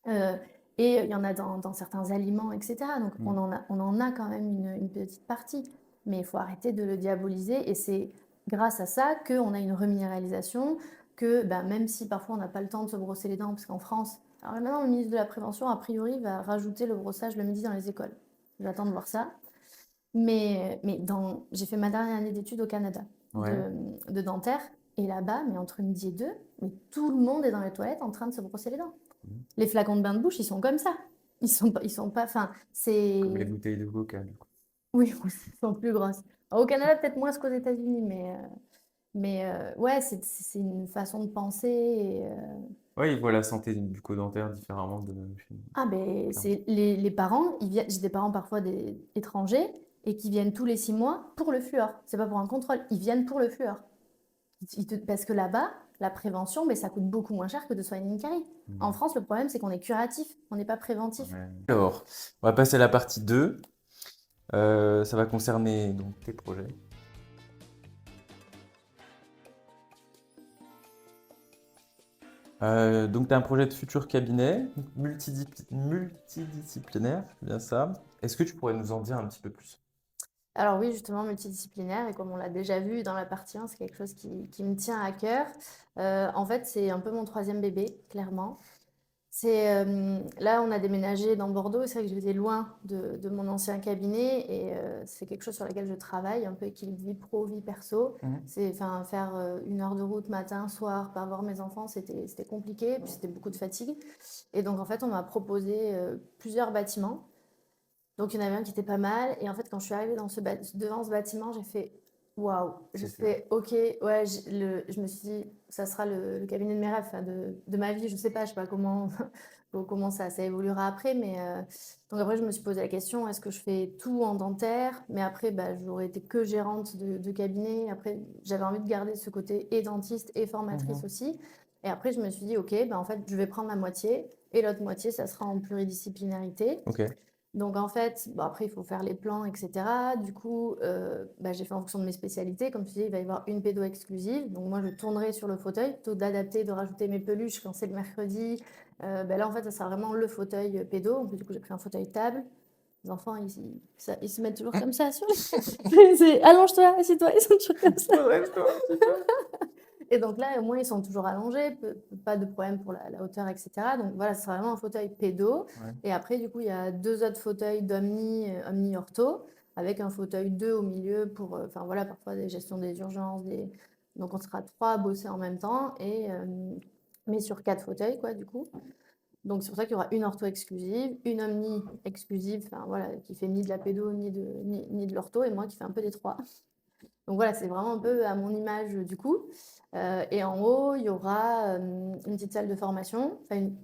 Euh, et il y en a dans certains aliments, etc. Donc Mm. on en a quand même une petite partie. Mais il faut arrêter de le diaboliser. Et c'est grâce à ça qu'on a une reminéralisation, que même si parfois on n'a pas le temps de se brosser les dents, parce qu'en France, alors maintenant le ministre de la Prévention, a priori, va rajouter le brossage le midi dans les écoles. J'attends de voir ça. Mais j'ai fait ma dernière année d'études au Canada Ouais. de dentaire. Et là-bas, mais entre midi et deux, mais tout le monde est dans les toilettes en train de se brosser les dents. Les flacons de bain de bouche, ils sont comme ça. Ils sont pas, enfin, Comme les c'est, bouteilles de coca, du coup. oui, ils sont plus grosses. Au Canada, peut-être moins qu'aux États-Unis, ouais, c'est une façon de penser. Ouais, ils voient la santé bucco-dentaire différemment de chez nous, Ah, ben, clairement. c'est les parents, j'ai des parents parfois étrangers et qui viennent tous les 6 mois pour le fluor. C'est pas pour un contrôle, ils viennent pour le fluor. Parce que là-bas, la prévention, ça coûte beaucoup moins cher que de soigner une carie. En France, le problème, c'est qu'on est curatif, on n'est pas préventif. Ouais. Alors, on va passer à la partie 2. Ça va concerner donc tes projets. Donc, tu as un projet de futur cabinet multidisciplinaire, c'est bien ça. Est-ce que tu pourrais nous en dire un petit peu plus? Alors oui, justement, multidisciplinaire, et comme on l'a déjà vu dans la partie 1, c'est quelque chose qui me tient à cœur. En fait, c'est un peu mon troisième bébé, clairement. Là, on a déménagé dans Bordeaux, et c'est vrai que j'étais loin de mon ancien cabinet, et c'est quelque chose sur lequel je travaille, un peu équilibre vie pro, vie perso. Mhm. Enfin, faire 1 heure de route matin, soir, pas voir mes enfants, c'était compliqué, puis c'était beaucoup de fatigue. Et donc, en fait, on m'a proposé plusieurs bâtiments. Donc, il y en avait un qui était pas mal. Et en fait, quand je suis arrivée devant ce bâtiment, j'ai fait waouh. J'ai C'est sûr. fait OK. Ouais, je me suis dit, ça sera le cabinet de mes rêves, enfin, de ma vie. Je sais pas comment, comment ça évoluera après. Mais donc, après, je me suis posé la question, est-ce que je fais tout en dentaire? Mais après, bah, j'aurais été que gérante de cabinet. Après, j'avais envie de garder ce côté et dentiste et formatrice Mhm. aussi. Et après, je me suis dit, OK, bah, en fait, je vais prendre la moitié. Et l'autre moitié, ça sera en pluridisciplinarité. Ok. Donc en fait, bon, après, il faut faire les plans, etc. Du coup, bah, j'ai fait en fonction de mes spécialités. Comme tu dis, il va y avoir une pédo exclusive. Donc moi, je tournerai sur le fauteuil, plutôt d'adapter, de rajouter mes peluches quand c'est le mercredi. Bah, là, en fait, ça sera vraiment le fauteuil pédo. En plus, du coup, j'ai pris un fauteuil table. Les enfants, ils se mettent toujours comme ça sur les... Allonge-toi, assieds-toi, ils sont toujours comme ça. Redresse-toi un petit peu. Et donc là, au moins, ils sont toujours allongés, pas de problème pour la hauteur, etc. Donc voilà, c'est vraiment un fauteuil pédo. Ouais. Et après, du coup, il y a 2 autres fauteuils omni-ortho, avec un fauteuil 2 au milieu pour, enfin voilà, parfois des gestions des urgences. Donc on sera 3 à bosser en même temps, mais sur 4 fauteuils, quoi, du coup. Donc c'est pour ça qu'il y aura une ortho exclusive, une omni exclusive, enfin voilà, qui fait ni de la pédo, ni de l'ortho, et moi qui fais un peu des trois. Donc voilà, c'est vraiment un peu à mon image du coup. Et en haut, il y aura une petite salle de formation.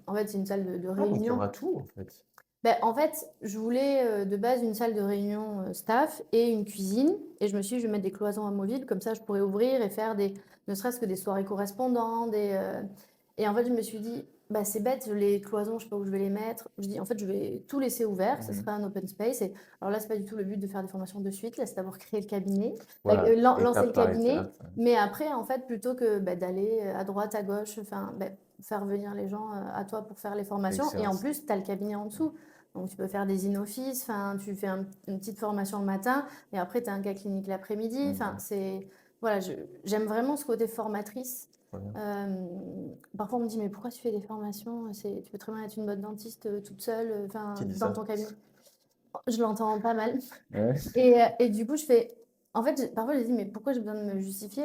En fait, c'est une salle de Ah, donc il y réunion. aura tout en fait. Ben, en fait, je voulais de base une salle de réunion staff et une cuisine. Et je me suis dit, je vais mettre des cloisons amovibles, comme ça je pourrais ouvrir et faire ne serait-ce que des soirées correspondants. Et en fait, je me suis dit, bah, c'est bête, les cloisons, je sais pas où je vais les mettre. Je dis, en fait, je vais tout laisser ouvert, ça Mhm. sera un open space. Et alors là, c'est pas du tout le but de faire des formations de suite, là, c'est d'abord créer le cabinet, Voilà, lancer le étape par cabinet. étape. Mais après, en fait, plutôt que bah, d'aller à droite, à gauche, enfin, bah, faire venir les gens à toi pour faire les formations. Et en Excellence. plus, tu as le cabinet en dessous. Donc, tu peux faire des in-office, enfin, tu fais une petite formation le matin et après, tu as un cas clinique l'après-midi. Enfin, Mhm. voilà, j'aime vraiment ce côté formatrice. Trop bien. Parfois, on me dit, mais pourquoi tu fais des formations? Tu peux très bien être une bonne dentiste toute seule, Qui enfin, dit dans ça? ton cabinet. Je l'entends pas mal. Ouais. Et du coup, je fais. En fait, parfois, je dis, mais pourquoi j'ai besoin de me justifier?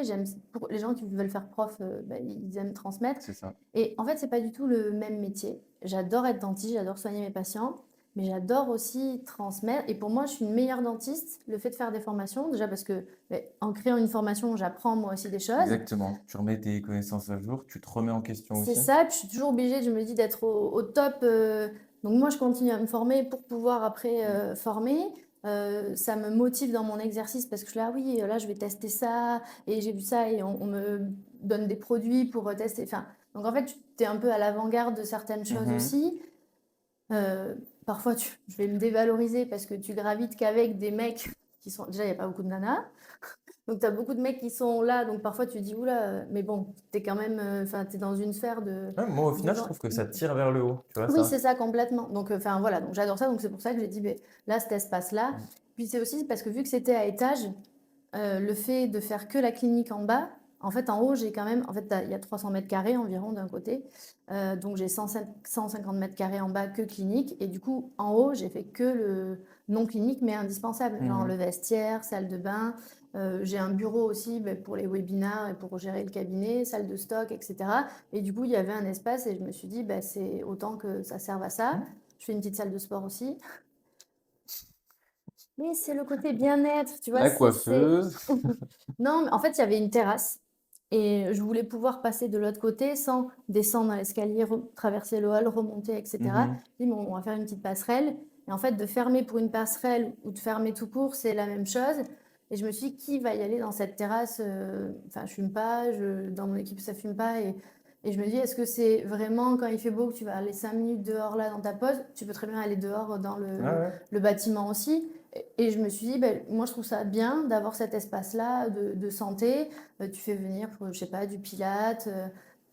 Les gens qui veulent faire prof, bah, ils aiment transmettre. C'est ça. Et en fait, c'est pas du tout le même métier. J'adore être dentiste, j'adore soigner mes patients, mais j'adore aussi transmettre. Et pour moi, je suis une meilleure dentiste. Le fait de faire des formations, déjà parce que en créant une formation, j'apprends moi aussi des choses. Exactement. Tu remets tes connaissances à jour, tu te remets en question C'est aussi. ça, puis je suis toujours obligée, je me dis, d'être au top. Donc moi, je continue à me former pour pouvoir après former. Ça me motive dans mon exercice parce que je suis là, oui, là, je vais tester ça, et j'ai vu ça, et on me donne des produits pour tester. Enfin, donc en fait, tu es un peu à l'avant-garde de certaines choses Mhm. aussi. Parfois, je vais me dévaloriser parce que tu gravites qu'avec des mecs qui sont... Déjà, il n'y a pas beaucoup de nanas. Donc, tu as beaucoup de mecs qui sont là. Donc, parfois, tu dis, oula, mais bon, tu es quand même... Enfin, tu es dans une sphère Ouais, moi, au de final, je gens... trouve que ça tire vers le haut. Tu vois Oui, ça? c'est ça, complètement. Donc, enfin, voilà. Donc, j'adore ça. Donc, c'est pour ça que j'ai dit, ben, là, cet espace-là. Mm. Puis, c'est aussi parce que vu que c'était à étage, le fait de faire que la clinique en bas, en fait, en haut, j'ai quand même, en fait, il y a 300 mètres carrés environ d'un côté. Donc, j'ai 150 mètres carrés en bas que clinique. Et du coup, en haut, j'ai fait que le non clinique, mais indispensable. Genre le Mhm. vestiaire, salle de bain. J'ai un bureau aussi ben, pour les webinars et pour gérer le cabinet, salle de stock, etc. Et du coup, il y avait un espace et je me suis dit, ben, c'est autant que ça serve à ça. Mm. Je fais une petite salle de sport aussi. Mais c'est le côté bien-être, tu vois, La coiffeuse. Non, mais en fait, il y avait une terrasse et je voulais pouvoir passer de l'autre côté sans descendre dans l'escalier, traverser le hall, remonter, etc. Mhm. Je dis, bon, on va faire une petite passerelle. Et en fait, de fermer pour une passerelle ou de fermer tout court, c'est la même chose. Et je me suis dit, qui va y aller dans cette terrasse? Enfin, je fume pas, dans mon équipe, ça fume pas. Et je me dis, est-ce que c'est vraiment quand il fait beau que tu vas aller 5 minutes dehors là dans ta pause? Tu peux très bien aller dehors dans Ah ouais. le bâtiment aussi. Et je me suis dit, ben, moi je trouve ça bien d'avoir cet espace-là de santé. Tu fais venir, je sais pas, du pilate.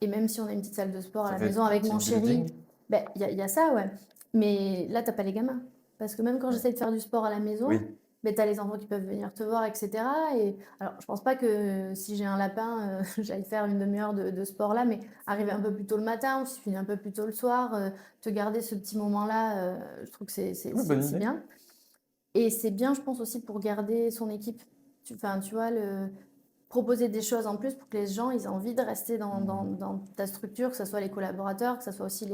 Et même si on a une petite salle de sport à Ça la fait maison avec mon team chéri, building. ben, y a ça, ouais. Mais là, t'as pas les gamins. Parce que même quand Ouais. j'essaie de faire du sport à la maison, Oui. mais tu as les enfants qui peuvent venir te voir, et cetera. Et alors, je pense pas que si j'ai un lapin, j'aille faire une demi-heure de sport là, mais arriver un peu plus tôt le matin ou si tu finis un peu plus tôt le soir, te garder ce petit moment-là, je trouve que Oui, bonne c'est idée. bien. Et c'est bien, je pense aussi, pour garder son équipe. Enfin, tu vois, proposer des choses en plus pour que les gens ils aient envie de rester dans ta structure, que ce soit les collaborateurs, que ce soit aussi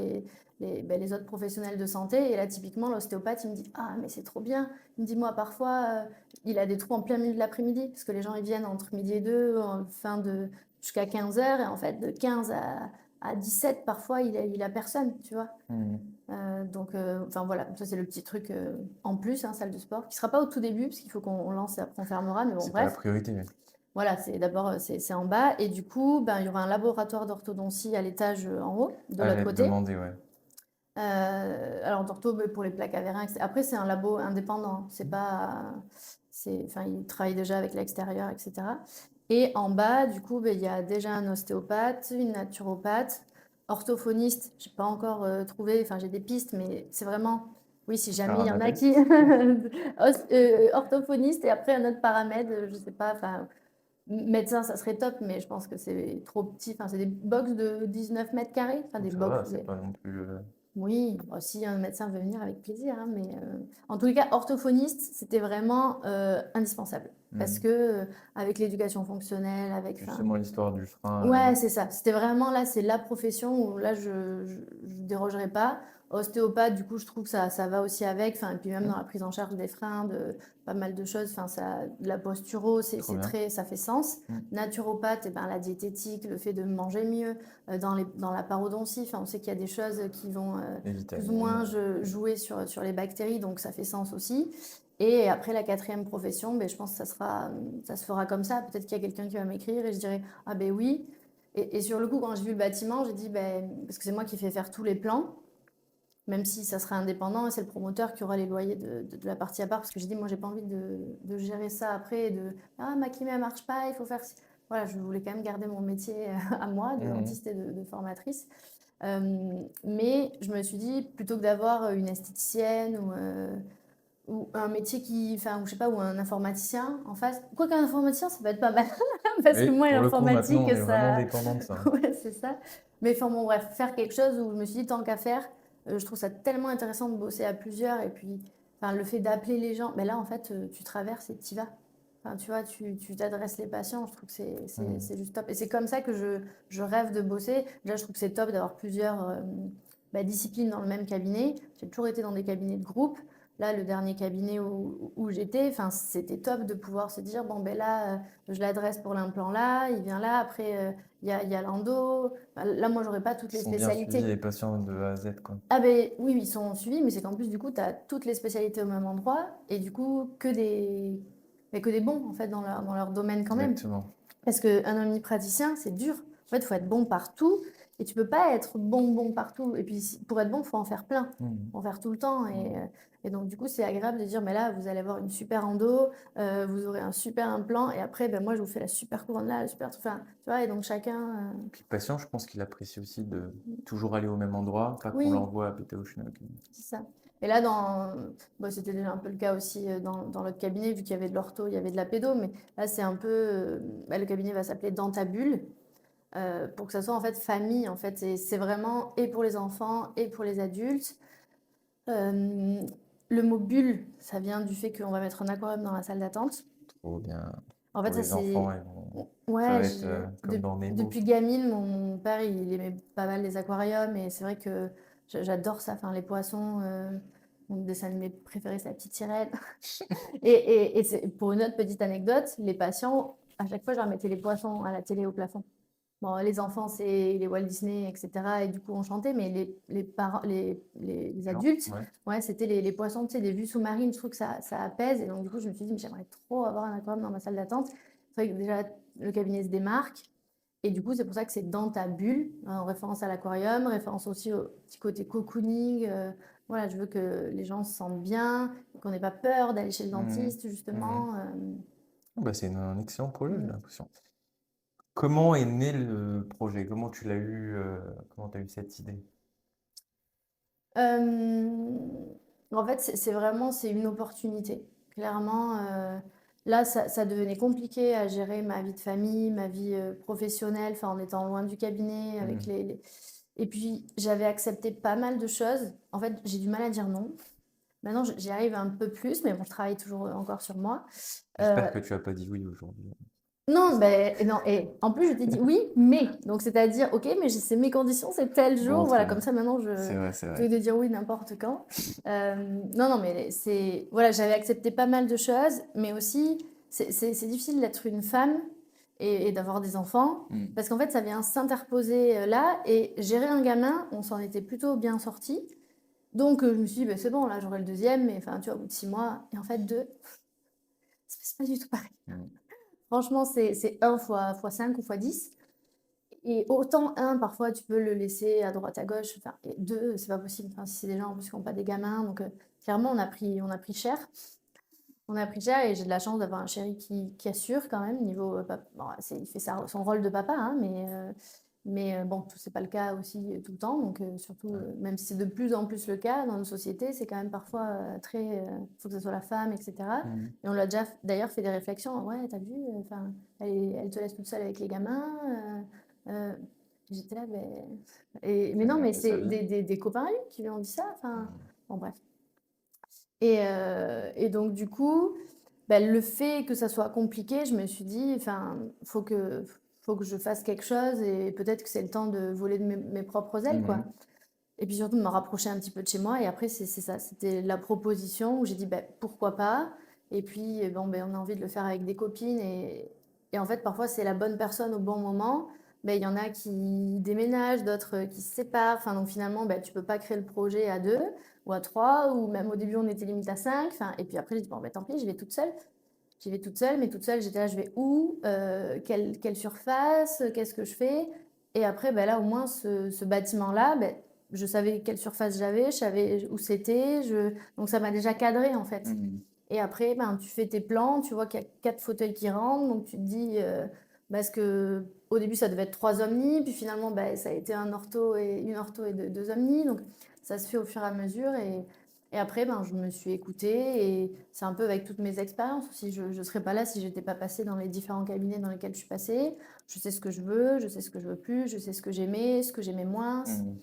les autres professionnels de santé. Et là, typiquement, l'ostéopathe, il me dit: Ah, mais c'est trop bien. Il me dit: Moi, parfois, il a des trous en plein milieu de l'après-midi, parce que les gens ils viennent entre midi et deux, jusqu'à 15 heures. Et en fait, de 15 à 17, parfois, il a personne, tu vois. Mhm. Donc, enfin voilà, ça c'est le petit truc en plus, hein, salle de sport, qui sera pas au tout début, parce qu'il faut qu'on lance et après on fermera, mais bon, C'est pas la bref. priorité, mais Voilà, c'est d'abord, c'est en bas, et du coup, ben, il y aura un laboratoire d'orthodontie à l'étage en haut, de ah, l'autre j'allais te côté. demander, ouais. Alors, d'ortho, ben, pour les plaques avérin, etc. Après, c'est un labo indépendant, c'est pas, enfin, ils travaillent déjà avec l'extérieur, etc. Et en bas, du coup, ben, il y a déjà un ostéopathe, une naturopathe, orthophoniste, j'ai pas encore trouvé, enfin, j'ai des pistes, mais c'est vraiment, oui, si Faire jamais il y un en a appel. qui, orthophoniste, et après un autre paramède, je sais pas, enfin, médecin, ça serait top, mais je pense que c'est trop petit. Enfin, c'est des box de 19 mètres carrés. Enfin, Donc des ça box. va, c'est pas non plus. Oui, bon, si un médecin veut venir, avec plaisir, hein, mais en tous les cas, orthophoniste, c'était vraiment indispensable. Parce que avec l'éducation fonctionnelle, enfin, Justement, l'histoire du frein. ouais, c'est ça. C'était vraiment là, c'est la profession où là, je dérogerai pas. Ostéopathe, du coup, je trouve que ça va aussi avec. Enfin, et puis même dans la prise en charge des freins, de pas mal de choses. Enfin, ça, de la posturo, Trop c'est bien. très, ça fait sens. Mm. Naturopathe, et ben, la diététique, le fait de manger mieux, dans la parodontie, enfin, on sait qu'il y a des choses qui vont Les plus ou vitamines. moins jouer sur les bactéries, donc ça fait sens aussi. Et après, la quatrième profession, ben, je pense que ça se fera comme ça. Peut-être qu'il y a quelqu'un qui va m'écrire et je dirai: Ah ben oui. Et sur le coup, quand j'ai vu le bâtiment, j'ai dit, ben, parce que c'est moi qui fais faire tous les plans, même si ça sera indépendant, et c'est le promoteur qui aura les loyers de la partie à part, parce que j'ai dit, moi, j'ai pas envie de gérer ça après, et ah, ma chimie, elle marche pas, il faut faire. Voilà, je voulais quand même garder mon métier à moi, de Mhm. dentiste et de formatrice. Mais je me suis dit, plutôt que d'avoir une esthéticienne ou un métier enfin, ou je sais pas, ou un informaticien en face. Quoi qu'un informaticien, ça peut être pas mal. Parce que Oui, moi, pour le coup, maintenant, l'informatique, on est vraiment ça. dépendant de ça. Ouais, c'est ça. Mais enfin, bon, bref, faire quelque chose où je me suis dit, tant qu'à faire, je trouve ça tellement intéressant de bosser à plusieurs. Et puis, enfin, le fait d'appeler les gens, mais là, en fait, tu traverses et tu y vas. Enfin, tu vois, tu t'adresses les patients. Je trouve que Mhm. c'est juste top. Et c'est comme ça que je rêve de bosser. Déjà, je trouve que c'est top d'avoir plusieurs disciplines dans le même cabinet. J'ai toujours été dans des cabinets de groupe. Là, le dernier cabinet où j'étais, enfin, c'était top de pouvoir se dire, bon, ben là, je l'adresse pour l'implant là, il vient là, après, il y a l'endo. Enfin, là, moi, j'aurais pas toutes Ils les sont bien suivis, spécialités. les patients de A à Z, quoi. Ah ben oui, oui, ils sont suivis, mais c'est qu'en plus, du coup, tu as toutes les spécialités au même endroit, et du coup, mais que des bons, en fait, dans leur domaine quand même. Exactement. Parce qu'un omnipraticien, c'est dur. En fait, il faut être bon partout. Et tu peux pas être bon partout. Et puis, pour être bon, il faut en faire plein. Mhm. Faut en faire tout le temps. Mhm. Et donc, du coup, c'est agréable de dire, mais là, vous allez avoir une super endo, vous aurez un super implant. Et après, ben, moi, je vous fais la super couronne là, la super. Enfin, tu vois, et donc chacun. Puis le patient, je pense qu'il apprécie aussi de toujours aller au même endroit, pas qu'on Oui, l'envoie à péter au schnock. c'est ça. Et là, bon, c'était déjà un peu le cas aussi dans l'autre cabinet, vu qu'il y avait de l'ortho, il y avait de la pédo. Mais là, c'est un peu. Le cabinet va s'appeler Dentabule. Pour que ça soit en fait famille en fait, et c'est vraiment et pour les enfants et pour les adultes. Euh, le mot bulle, ça vient du fait qu'on va mettre un aquarium dans la salle d'attente. Trop bien. En fait, Pour ça les enfants, c'est, ça ça ouais, va être comme dans Nemo, depuis quoi. gamine, mon père il aimait pas mal les aquariums, et c'est vrai que j'adore ça, enfin les poissons. Mon dessin animé préféré, c'est la petite sirène. Et pour une autre petite anecdote, les patients, à chaque fois, je leur mettais les poissons à la télé au plafond. Bon, les enfants, c'est les Walt Disney, etc. Et du coup, on chantait, mais les parents, les Genre, adultes, ouais. ouais, c'était les poissons, tu sais, les vues sous-marines. Je trouve que ça apaise. Et donc, du coup, je me suis dit, mais j'aimerais trop avoir un aquarium dans ma salle d'attente. C'est vrai que déjà, le cabinet se démarque. Et du coup, c'est pour ça que c'est dans ta bulle, en référence à l'aquarium, référence aussi au petit côté cocooning. Voilà, je veux que les gens se sentent bien, qu'on n'ait pas peur d'aller chez le Mhm. dentiste, Mhm. justement. Bah, c'est un excellent projet, j'ai Mm. l'impression. Comment est né le projet? Comment tu l'as eu? Comment tu as eu cette idée? Euh, En fait, c'est vraiment c'est une opportunité Clairement, là, ça devenait compliqué à gérer ma vie de famille, ma vie professionnelle, enfin, en étant loin du cabinet, avec Mmh. Et puis, j'avais accepté pas mal de choses. En fait, j'ai du mal à dire non. Maintenant, j'y arrive un peu plus, mais bon, je travaille toujours encore sur moi. J'espère que tu as pas dit oui aujourd'hui. Non, ben non, et en plus, je t'ai dit oui, mais. Donc, c'est-à-dire, ok, mais c'est mes conditions, c'est tel jour. Bon, très Voilà, comme bien. ça, maintenant, C'est vrai, plutôt que de dire oui n'importe quand. Non, non, mais voilà, j'avais accepté pas mal de choses, mais aussi, c'est difficile d'être une femme et d'avoir des enfants, Mmh. parce qu'en fait, ça vient s'interposer là, et gérer un gamin, on s'en était plutôt bien sorti. Donc, je me suis dit, ben, c'est bon, là, j'aurai le deuxième, mais enfin, tu vois, au bout de 6 mois, et en fait, deux, c'est pas du tout pareil. Mmh. Franchement, c'est 1 fois 5 ou fois 10. Et autant un, parfois, tu peux le laisser à droite, à gauche. Enfin, et deux, c'est pas possible. Enfin, si c'est des gens en plus qui n'ont pas des gamins. Donc, clairement, on a pris cher. On a pris cher et j'ai de la chance d'avoir un chéri qui assure quand même. Niveau, bon, il fait son rôle de papa, hein, mais bon, c'est pas le cas aussi tout le temps. Donc, surtout, même si c'est de plus en plus le cas dans nos sociétés, c'est quand même parfois très. Il faut que ce soit la femme, etc. Mmh. Et on l'a déjà d'ailleurs fait des réflexions. Ouais, t'as vu, enfin, elle te laisse toute seule avec les gamins. Euh, J'étais là, mais Elle non, mais gardait sa c'est vie. des copains à lui qui lui ont dit ça. Enfin, Mmh. bon, bref. Et donc, du coup, bah, le fait que ça soit compliqué, je me suis dit, enfin, faut que je fasse quelque chose et peut-être que c'est le temps de voler de mes propres ailes, quoi. Mmh. Et puis surtout de me rapprocher un petit peu de chez moi. Et après, c'est ça, c'était la proposition où j'ai dit, bah, pourquoi pas? Et puis, bon, ben, on a envie de le faire avec des copines. Et en fait, parfois, c'est la bonne personne au bon moment. Ben, il y en a qui déménagent, d'autres qui se séparent. Enfin, donc finalement, ben, tu peux pas créer le projet à deux ou à trois, ou même au début, on était limite à cinq. Enfin, et puis après, j'ai dit, bon, ben, tant pis, je vais toute seule. J'y vais toute seule, mais toute seule, j'étais là, je vais où? Quelle surface? Qu'est-ce que je fais? Et après, ben là, au moins, ce bâtiment-là, ben, je savais quelle surface j'avais, je savais où c'était. Donc, ça m'a déjà cadré, en fait. Mmh. Et après, ben, tu fais tes plans, tu vois qu'il y a 4 fauteuils qui rentrent, donc tu te dis, parce que au début, ça devait être 3 omnis, puis finalement, ben, ça a été une ortho et deux omnis. Donc, ça se fait au fur et à mesure. Et après, ben, je me suis écoutée et c'est un peu avec toutes mes expériences aussi. Je ne serais pas là si j'étais pas passée dans les différents cabinets dans lesquels je suis passée. Je sais ce que je veux, je sais ce que je veux plus, je sais ce que j'aimais moins. Mmh.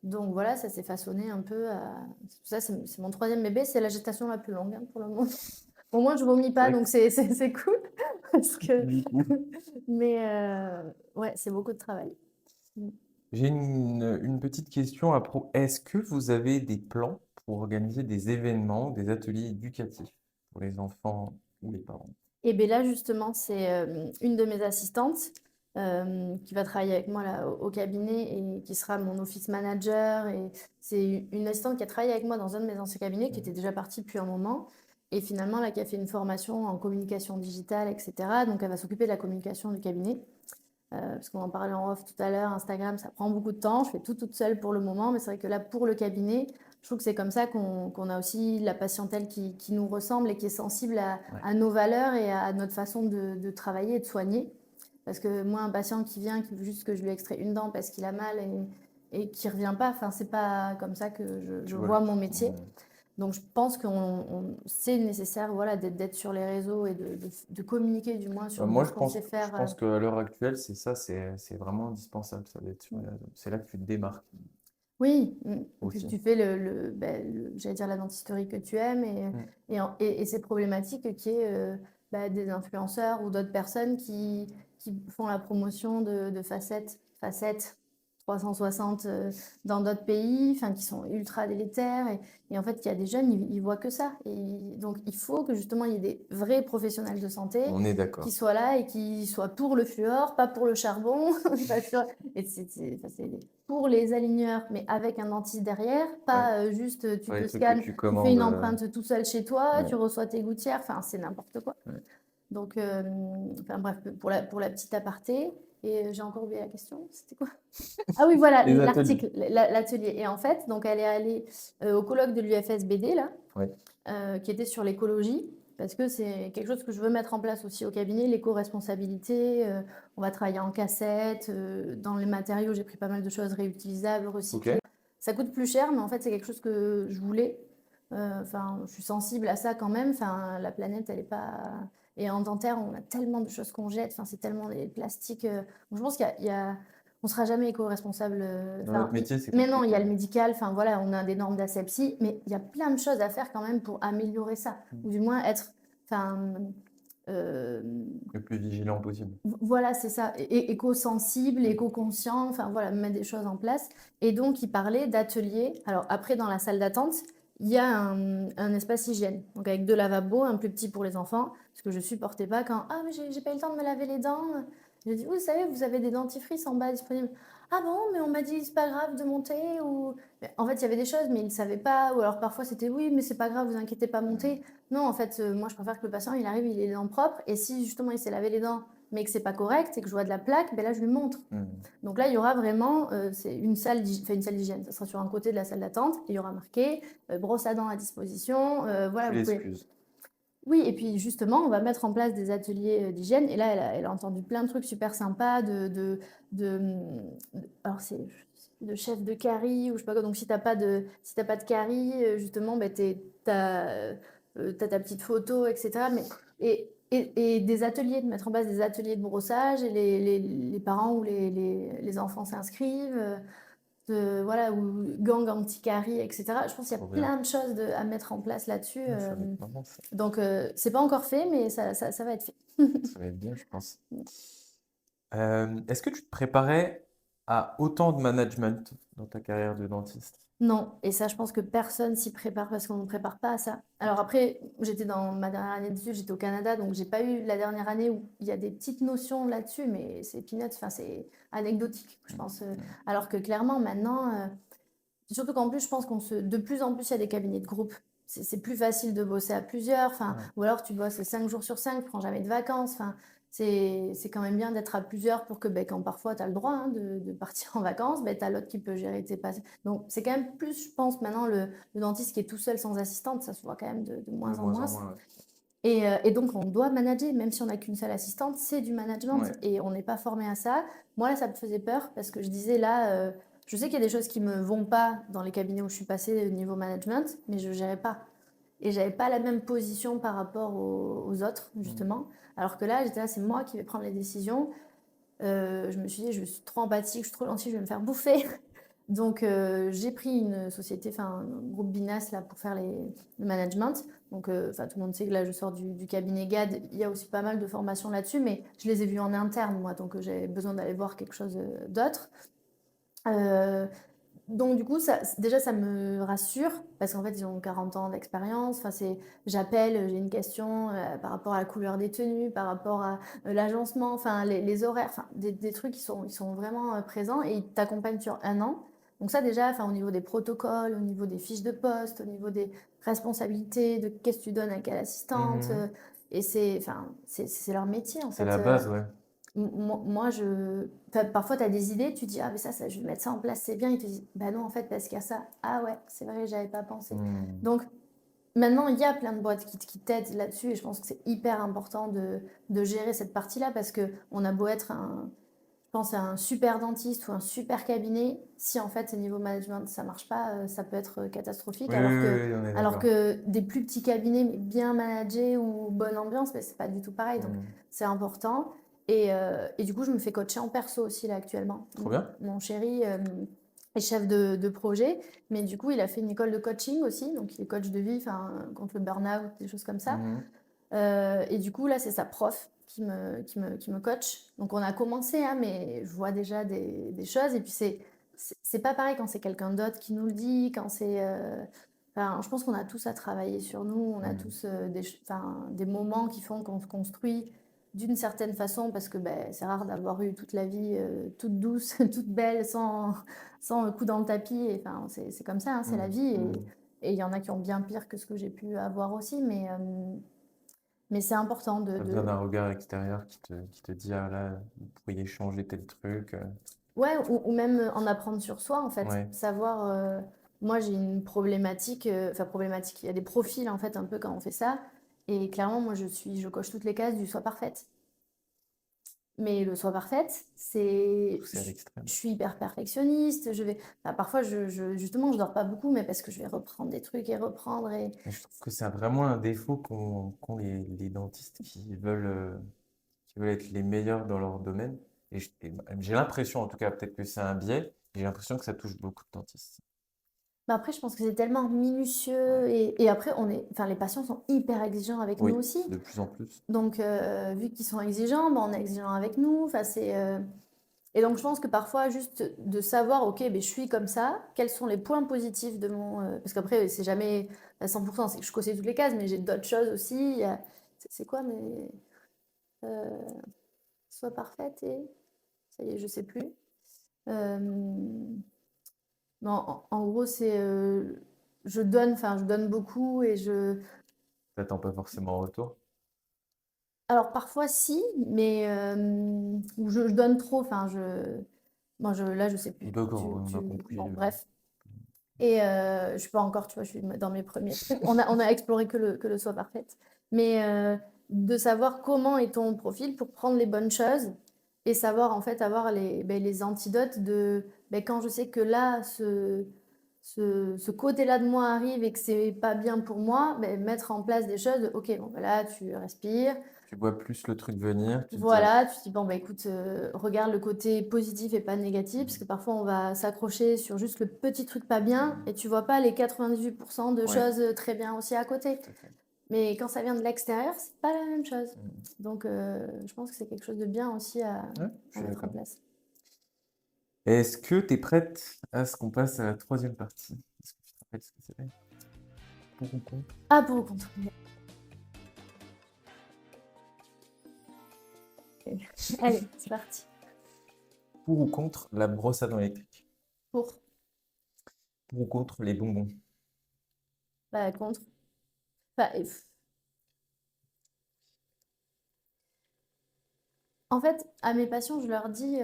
Donc voilà, ça s'est façonné un peu. Ça, c'est mon troisième bébé, c'est la gestation la plus longue, hein, pour le moment. Au moins, je vomis pas, donc D'accord. c'est cool. Parce que... Du coup, Mais ouais, c'est beaucoup de travail. Mm. j'ai une petite question Est-ce que vous avez des plans pour organiser des événements, des ateliers éducatifs pour les enfants ou les parents? Et bien là, justement, c'est une de mes assistantes qui va travailler avec moi là, au cabinet et qui sera mon office manager. Et c'est une assistante qui a travaillé avec moi dans un de mes anciens cabinets, qui Mmh. était déjà partie depuis un moment. Et finalement, là, qui a fait une formation en communication digitale, etc. Donc, elle va s'occuper de la communication du cabinet. Parce qu'on en parlait en off tout à l'heure, Instagram, ça prend beaucoup de temps. Je fais tout toute seule pour le moment, mais c'est vrai que là, pour le cabinet, je trouve que c'est comme ça qu'on a aussi la patientèle qui nous ressemble et qui est sensible Ouais. à nos valeurs et à notre façon de travailler et de soigner. Parce que moi, un patient qui vient, qui veut juste que je lui extrais une dent parce qu'il a mal et qui ne revient pas, enfin, c'est pas comme ça que je Tu vois vois le mon métier. mmh. Donc, je pense que c'est nécessaire, voilà, d'être sur les réseaux et de communiquer du moins sur Moi, nous, ce qu'on sait je faire. pense qu'à l'heure actuelle, c'est ça, c'est vraiment indispensable, ça d'être sur les réseaux. C'est là que tu te démarques Oui, et puis aussi. tu fais j'allais dire la dentisterie que tu aimes Mmh. et c'est problématique qu'il y ait des influenceurs ou d'autres personnes qui font la promotion de facettes 360 dans d'autres pays, enfin, qui sont ultra délétères et en fait, il y a des jeunes, ils voient que ça. Et donc, il faut que justement, il y ait des vrais professionnels de santé On est qui d'accord. soient là et qui soient pour le fluor, pas pour le charbon. Et c'est pour les aligneurs, mais avec un dentiste derrière, Ouais. pas juste tu Ouais, te les trucs que scannes, tu tu fais une commandes, empreinte tout seul chez toi, ouais, tu reçois tes gouttières, enfin c'est n'importe quoi. ouais. Donc, enfin bref, pour la petite aparté, et j'ai encore oublié la question, c'était quoi? Ah oui, voilà, Les ateliers. l'article, l'atelier. Et en fait, donc elle est allée au colloque de l'UFSBD, là, Ouais. qui était sur l'écologie, parce que c'est quelque chose que je veux mettre en place aussi au cabinet, l'éco-responsabilité. On va travailler en cassette, dans les matériaux, j'ai pris pas mal de choses réutilisables, Ok. recyclées. Ça coûte plus cher, mais en fait, c'est quelque chose que je voulais. Enfin, je suis sensible à ça quand même. Enfin, la planète, elle est pas. Et en dentaire, on a tellement de choses qu'on jette. Enfin, c'est tellement des plastiques. Donc, je pense on sera jamais éco-responsable. Dans notre Enfin, métier, c'est mais non, il y compliqué. a le médical. Enfin, voilà, on a des normes d'asepsie, mais il y a plein de choses à faire quand même pour améliorer ça, ou du moins être. Enfin, euh, Le plus vigilant possible. voilà, c'est ça, éco-sensible, éco-conscient, enfin voilà, mettre des choses en place. Et donc, il parlait d'ateliers. Alors, après, dans la salle d'attente, il y a un espace hygiène, donc avec deux lavabos, un plus petit pour les enfants, parce que je supportais pas quand, ah, mais j'ai pas eu le temps de me laver les dents. J'ai dit, vous savez, vous avez des dentifrices en bas disponibles. Ah bon, mais on m'a dit, c'est pas grave de monter, ou. Mais en fait, il y avait des choses, mais ils ne savaient pas, ou alors parfois c'était, oui, mais c'est pas grave, vous inquiétez pas, montez. Non, en fait, moi, je préfère que le patient, il arrive, il ait les dents propres, et si justement il s'est lavé les dents, mais que c'est pas correct, et que je vois de la plaque, ben là, je lui montre. Donc là, il y aura vraiment, c'est une salle d'hygiène. Ça sera sur un côté de la salle d'attente, et il y aura marqué brosse à dents à disposition. Voilà, Tu vous pouvez. l'excuses. Oui, et puis justement, on va mettre en place des ateliers d'hygiène. Et là, elle a entendu plein de trucs super sympas alors c'est de chef de carie ou je sais pas quoi. Donc si t'as pas de carie, justement, ben, t'as ta petite photo, etc. Et des ateliers, de mettre en place des ateliers de brossage et les parents ou les enfants s'inscrivent. Voilà, ou gang anti-carie, etc. Je pense qu'il y a Trop bien. plein de choses à mettre en place là-dessus. Ça va être marrant, ça. Donc, c'est pas encore fait, mais ça va être fait. Ça va être bien, je pense. Est-ce que tu te préparais à autant de management dans ta carrière de dentiste? Non, et ça, je pense que personne s'y prépare parce qu'on ne prépare pas à ça. Alors après, j'étais dans ma dernière année d'études, j'étais au Canada, donc j'ai pas eu la dernière année où il y a des petites notions là-dessus, mais c'est peanuts, enfin c'est anecdotique, je pense. Alors que clairement, maintenant, surtout qu'en plus, je pense de plus en plus, il y a des cabinets de groupe. C'est plus facile de bosser à plusieurs, enfin, Ouais. ou alors tu bosses 5 jours sur 5, tu prends jamais de vacances. Enfin, c'est quand même bien d'être à plusieurs pour que ben, quand parfois tu as le droit de partir en vacances, ben, tu as l'autre qui peut gérer tes passes. Donc c'est quand même plus, je pense, maintenant le dentiste qui est tout seul sans assistante, ça se voit quand même de De moins en moins moins. en moins, ouais. Et donc on doit manager, même si on n'a qu'une seule assistante, c'est du management Ouais. et on n'est pas formé à ça. Moi là, ça me faisait peur parce que je disais là, je sais qu'il y a des choses qui me vont pas dans les cabinets où je suis passée au niveau management, mais je gérais pas. Et j'avais pas la même position par rapport aux autres, justement. Alors que là, j'étais là, c'est moi qui vais prendre les décisions. Je me suis dit, je suis trop empathique, je suis trop gentille, je vais me faire bouffer. Donc, j'ai pris une société, enfin, un groupe Binas là, pour faire le management. Donc, tout le monde sait que là, je sors du cabinet GAD. Il y a aussi pas mal de formations là-dessus, mais je les ai vues en interne, moi. Donc, j'avais besoin d'aller voir quelque chose d'autre. Euh, donc, du coup, déjà, ça me rassure parce qu'en fait, ils ont 40 ans d'expérience. Enfin, j'appelle, j'ai une question par rapport à la couleur des tenues, par rapport à l'agencement, enfin, les horaires, enfin, des trucs ils sont vraiment présents et ils t'accompagnent sur un an. Donc, ça, déjà, enfin, au niveau des protocoles, au niveau des fiches de poste, au niveau des responsabilités, de qu'est-ce que tu donnes à quelle assistante. Mhm. Et enfin, c'est leur métier, en C'est fait. la base, ouais. Moi, parfois, tu as des idées, tu dis, ah, mais ça, je vais mettre ça en place, c'est bien. Ils te disent, bah non, en fait, parce qu'il y a ça. Ah ouais, c'est vrai, j'avais pas pensé. Donc, maintenant, il y a plein de boîtes qui t'aident là-dessus et je pense que c'est hyper important de gérer cette partie-là parce que on a beau être je pense, un super dentiste ou un super cabinet, si en fait, au niveau management, ça marche pas, ça peut être catastrophique. Oui, oui, oui, oui, on est Alors d'accord. que des plus petits cabinets, mais bien managés ou bonne ambiance, mais c'est pas du tout pareil. Donc, c'est important. Et du coup, je me fais coacher en perso aussi là actuellement. Trop bien. Mon chéri est chef de projet, mais du coup, il a fait une école de coaching aussi, donc il est coach de vie, enfin, contre le burn-out, des choses comme ça. Mhm. Et du coup, là, c'est sa prof qui me coach. Donc, on a commencé, hein, mais je vois déjà des choses. Et puis, c'est pas pareil quand c'est quelqu'un d'autre qui nous le dit, quand enfin, je pense qu'on a tous à travailler sur nous. On a tous des moments qui font qu'on se construit d'une certaine façon, parce que ben, c'est rare d'avoir eu toute la vie toute douce, toute belle, sans coup dans le tapis. Et, enfin, c'est comme ça, hein, c'est la vie. Et il y en a qui ont bien pire que ce que j'ai pu avoir aussi. Mais c'est important T'as besoin d'un regard extérieur qui te dit, ah là, vous pourriez changer tel truc. Ouais, ou même en apprendre sur soi, en fait. Ouais. Savoir, moi j'ai une problématique, enfin problématique, il y a des profils en fait un peu quand on fait ça. Et clairement, moi je coche toutes les cases du sois parfaite. Mais le soi parfaite, c'est Poussé à l'extrême. je suis hyper perfectionniste, enfin, parfois justement, je dors pas beaucoup, mais parce que je vais reprendre des trucs et reprendre Et je trouve que c'est vraiment un défaut qu'ont les dentistes qui veulent être les meilleurs dans leur domaine. Et j'ai l'impression, en tout cas, peut-être que c'est un biais, j'ai l'impression que ça touche beaucoup de dentistes. bah, après, je pense que c'est tellement Ouais. minutieux et après enfin, les patients sont hyper exigeants avec nous Oui, aussi. de plus en plus. Donc vu qu'ils sont exigeants, bah, on est exigeant avec nous. Enfin, et donc je pense que parfois juste de savoir, OK, beh, je suis comme ça, quels sont les points positifs de mon, parce qu'après c'est jamais à 100 c'est que je coche toutes les cases, mais j'ai d'autres choses aussi. C'est quoi mais heu, soit parfaite et ça y est, je sais plus. Hem, non, en gros, je donne beaucoup et T'attends pas forcément en retour. alors parfois si, mais ou je donne trop, enfin moi là, je sais plus. D'accord, oui, on a Bon, compris. bref. Et je suis pas encore, tu vois, je suis dans mes premiers trucs. On a exploré que le soi parfaite. Mais de savoir comment est ton profil pour prendre les bonnes choses et savoir en fait avoir les antidotes quand je sais que là, ce côté-là de moi arrive et que c'est pas bien pour moi, mettre en place des choses. Ok, bon, là, tu respires. Tu vois plus le truc venir, tu te dis, Voilà, tu te dis, bon, bah écoute, regarde le côté positif et pas négatif, parce que parfois on va s'accrocher sur juste le petit truc pas bien et tu vois pas les 98% de ouais, choses très bien aussi à côté. tout à fait. Mais quand ça vient de l'extérieur, c'est pas la même chose. Mm. Donc, je pense que c'est quelque chose de bien aussi Ouais, je à suis mettre en d'accord. place. Est-ce que tu es prête à ce qu'on passe à la troisième partie? Est-ce que tu te rappelles ce que c'était? Pour ou contre? Ah, pour ou contre? Allez, c'est parti. Pour ou contre la brosse à dents électrique? Pour, Pour ou contre les bonbons? bah, contre. Enfin, en fait, à mes patients, je leur dis,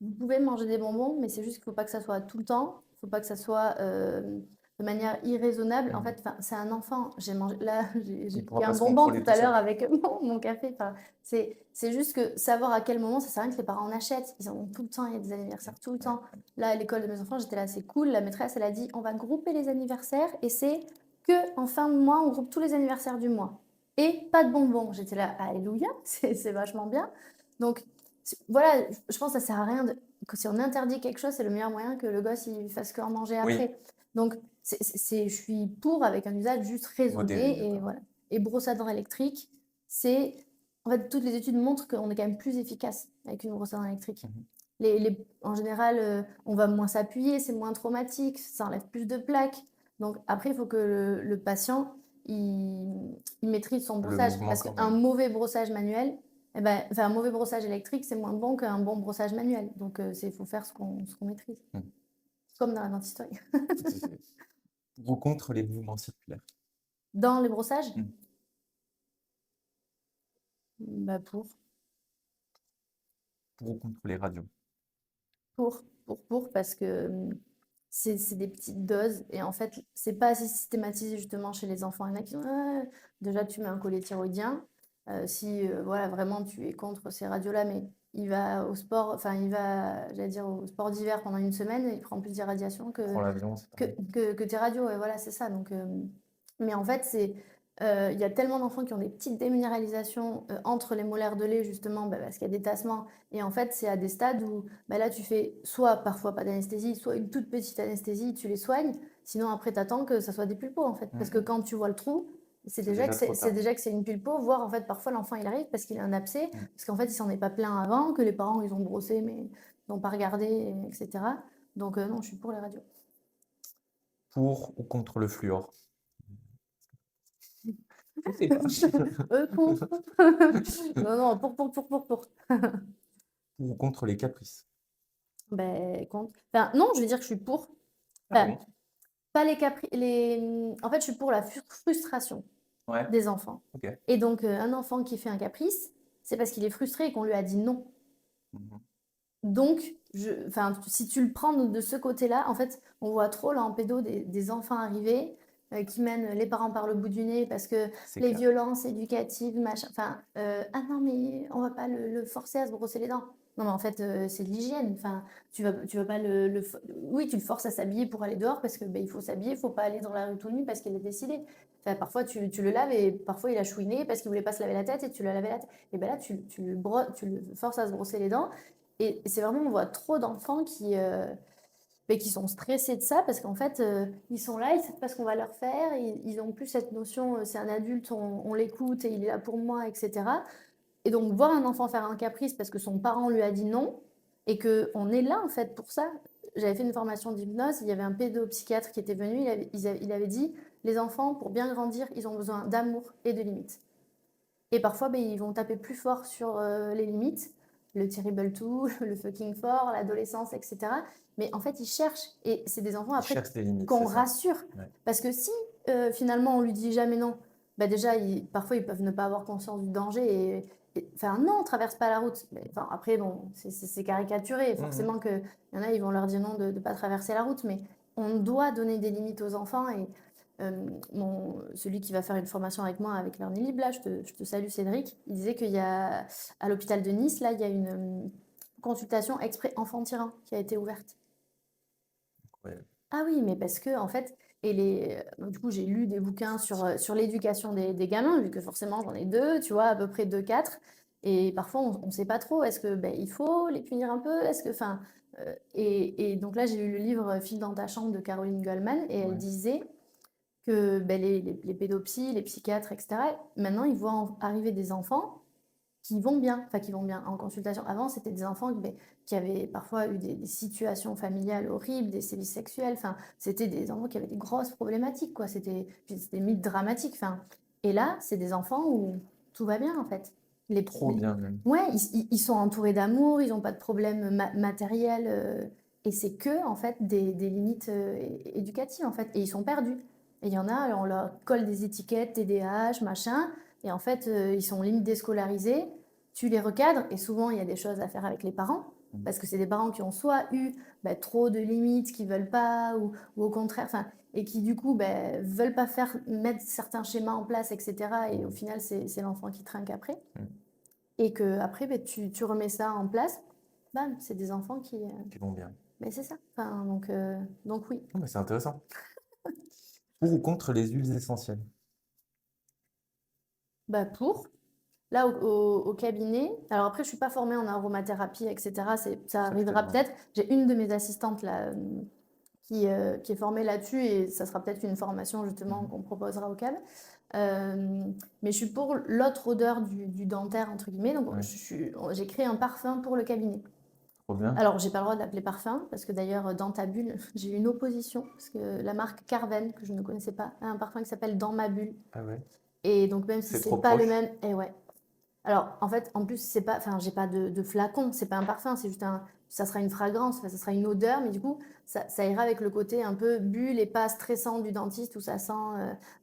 vous pouvez manger des bonbons, mais c'est juste qu'il faut pas que ça soit tout le temps. Il faut pas que ça soit de manière irraisonnable. En Mm. fait, enfin, c'est un enfant. J'ai mangé, là, j'ai Il pris pourra pas un se bonbon tout contrôler tout à l'heure seul. avec mon café. Enfin, c'est juste que savoir à quel moment, ça sert à rien que les parents en achètent. Ils en ont tout le temps. Il y a des anniversaires tout le Ouais. temps. Là, à l'école de mes enfants, j'étais là, c'est cool. La maîtresse, elle a dit, on va grouper les anniversaires et c'est que en fin de mois, on groupe tous les anniversaires du mois. Et pas de bonbons. J'étais là, alléluia, c'est vachement bien. Donc, voilà, je pense que ça sert à rien que si on interdit quelque chose, c'est le meilleur moyen que le gosse il fasse qu'en manger Oui, après. Donc, je suis pour avec un usage juste modéré, raisonné et d'accord. voilà. Et brosse à dents électrique, c'est en fait toutes les études montrent qu'on est quand même plus efficace avec une brosse à dents électrique. Mhm. En général, on va moins s'appuyer, c'est moins traumatique, ça enlève plus de plaques. Donc après, il faut que le patient il maîtrise son Le brossage mouvement parce quand qu'un même. mauvais brossage manuel, eh ben, enfin, un mauvais brossage électrique, c'est moins bon qu'un bon brossage manuel. Donc, il faut faire ce qu'on maîtrise, Mm. comme dans la dentisterie. Tout à fait. Pour ou contre les mouvements circulaires? Dans les brossages, Mm. bah Pour ou contre les radios? parce que c'est des petites doses et en fait, c'est pas assez systématisé justement chez les enfants. Il y en a qui sont, ah, déjà, tu mets un collier thyroïdien. Si voilà, vraiment tu es contre ces radios-là, mais il va au sport, enfin, il va, j'allais dire, au sport d'hiver pendant une semaine, il prend plus d'irradiation Prends l'avion, c'est pareil. que tes radios. Et voilà, c'est ça. Donc, mais en fait, il y a tellement d'enfants qui ont des petites déminéralisations entre les molaires de lait, justement, parce qu'il y a des tassements. Et en fait, c'est à des stades où là, tu fais soit parfois pas d'anesthésie, soit une toute petite anesthésie, tu les soignes. Sinon, après, tu attends que ça soit des pulpos, en fait. Parce que Mm. quand tu vois le trou, c'est C'est déjà déjà trop c'est tard. déjà que c'est une pulpo, voire en fait, parfois l'enfant il arrive parce qu'il a un abcès, Mm. parce qu'en fait, il s'en est pas plein avant, que les parents ils ont brossé, mais ils n'ont pas regardé, etc. Donc, non, je suis pour les radios. Pour ou contre le fluor? Je sais pas. Pour. Non, non, pour. Pour ou contre les caprices? Contre. Enfin, non, je vais dire que je suis pour. Ah Enfin, bon? pas les capri... En fait, je suis pour la frustration Ouais, des enfants. ok. Et donc, un enfant qui fait un caprice, c'est parce qu'il est frustré et qu'on lui a dit non. Mhm. Donc, enfin, si tu le prends de ce côté-là, en fait, on voit trop là en pédo des enfants arriver. qui mène les parents par le bout du nez parce que C'est les clair. violences éducatives, machin, enfin, ah non, mais on va pas le forcer à se brosser les dents. Non, mais en fait, c'est de l'hygiène. Enfin, tu vas pas oui, tu le forces à s'habiller pour aller dehors parce que ben, il faut s'habiller, il faut pas aller dans la rue tout nu parce qu'il a décidé. Enfin, parfois, tu le laves et parfois il a chouiné parce qu'il voulait pas se laver la tête et tu l'as lavé la tête. Et ben là, tu le forces à se brosser les dents. Et c'est vraiment, on voit trop d'enfants mais qui sont stressés de ça parce qu'en fait, ils sont là, ils savent pas ce qu'on va leur faire, ils ont plus cette notion, c'est un adulte, on l'écoute et il est là pour moi, etc. Et donc, voir un enfant faire un caprice parce que son parent lui a dit non et qu'on est là en fait pour ça. J'avais fait une formation d'hypnose, il y avait un pédopsychiatre qui était venu, il avait dit les enfants, pour bien grandir, ils ont besoin d'amour et de limites. Et parfois, ben, ils vont taper plus fort sur les limites, le terrible two, le fucking fort, l'adolescence, etc. Mais en fait, ils cherchent. Et c'est des enfants Ils après cherchent des limites, qu'on c'est ça. rassure. Ouais. Parce que si finalement on lui dit jamais non, bah déjà, parfois ils peuvent ne pas avoir conscience du danger. Enfin, non, on traverse pas la route. Mais, enfin, après, bon, c'est caricaturé. Forcément qu'il y en a, ils vont leur dire non de ne pas traverser la route. Mais on doit donner des limites aux enfants. Et celui qui va faire une formation avec moi, avec Learning Lib, là, je te salue Cédric, il disait qu'il y a, à l'hôpital de Nice, là, il y a une consultation exprès enfant-tyran qui a été ouverte. Ouais. Ah oui, mais parce que, en fait, du coup, j'ai lu des bouquins sur l'éducation des gamins, vu que forcément, j'en ai deux, tu vois, à peu près deux, quatre. Et parfois, on ne sait pas trop, est-ce que ben, il faut les punir un peu? Est-ce que, enfin, et donc là, j'ai lu le livre File dans ta chambre de Caroline Goldman, et elle Ouais. disait que ben, les pédopsies, les psychiatres, etc., maintenant, ils voient arriver des enfants qui vont bien, enfin qui vont bien en consultation. Avant, c'était des enfants ben, qui avaient parfois eu des situations familiales horribles, des sévices sexuels, enfin, c'était des enfants qui avaient des grosses problématiques, quoi. C'était des mythes dramatiques, enfin. Et là, c'est des enfants où tout va bien, en fait. Trop bien même. Ouais, ils sont entourés d'amour, ils n'ont pas de problème matériel, et c'est que, en fait, des limites éducatives, en fait. Et ils sont perdus. Et il y en a, on leur colle des étiquettes, TDAH, machin, et en fait, ils sont limite déscolarisés. Tu les recadres, et souvent, il y a des choses à faire avec les parents, parce que c'est des parents qui ont soit eu bah, trop de limites, qui veulent pas, ou au contraire, enfin, et qui du coup bah, veulent pas mettre certains schémas en place, etc. Et au final, c'est l'enfant qui trinque après. Et que après, bah, tu remets ça en place, bam, c'est des enfants Qui vont bien. Mais c'est ça. Enfin, donc oui. Non, mais c'est intéressant. Pour ou contre les huiles essentielles? Bah pour. Là, au cabinet, alors après, je suis pas formée en aromathérapie, etc. Ça arrivera Certainement. peut-être. J'ai une de mes assistantes là, qui est formée là-dessus et ça sera peut-être une formation justement qu'on proposera au CAB. Mais je suis pour l'autre odeur du dentaire, entre guillemets. Donc, Ouais. j'ai créé un parfum pour le cabinet. Trop bien. Alors, j'ai pas le droit de l'appeler parfum parce que d'ailleurs, dans ta bulle, j'ai eu une opposition parce que la marque Carven, que je ne connaissais pas, a un parfum qui s'appelle Dans ma bulle. Ah ouais. Et donc, même si C'est c'est trop pas le proche. même, et ouais. Alors, en fait, en plus, c'est pas, enfin, j'ai pas de flacon, c'est pas un parfum, c'est juste ça sera une fragrance, enfin, ça sera une odeur, mais du coup, ça ira avec le côté un peu bulle et pas stressant du dentiste où ça sent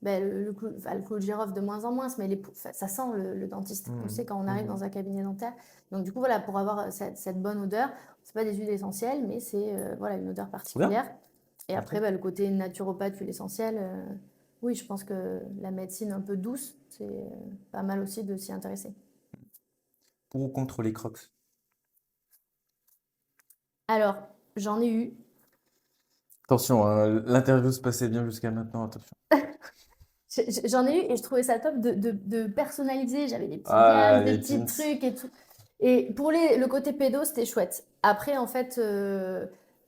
ben, le clou de girofle de moins en moins, mais ça sent le dentiste. On le sait quand on arrive dans un cabinet dentaire. Donc, du coup, voilà, pour avoir cette bonne odeur, c'est pas des huiles essentielles, mais c'est voilà, une odeur Trop bien. particulière. Et Ok. après, bah, le côté naturopathe, huile essentielle, oui, je pense que la médecine un peu douce, c'est pas mal aussi de s'y intéresser. Pour ou contre les crocs? Alors, j'en ai eu. Attention, hein, l'interview se passait bien jusqu'à maintenant, attention. J'en ai eu et je trouvais ça top de personnaliser. J'avais des petits Ah, diams, des les petits teens. trucs et tout. Et pour le côté pédo, c'était chouette. Après, en fait,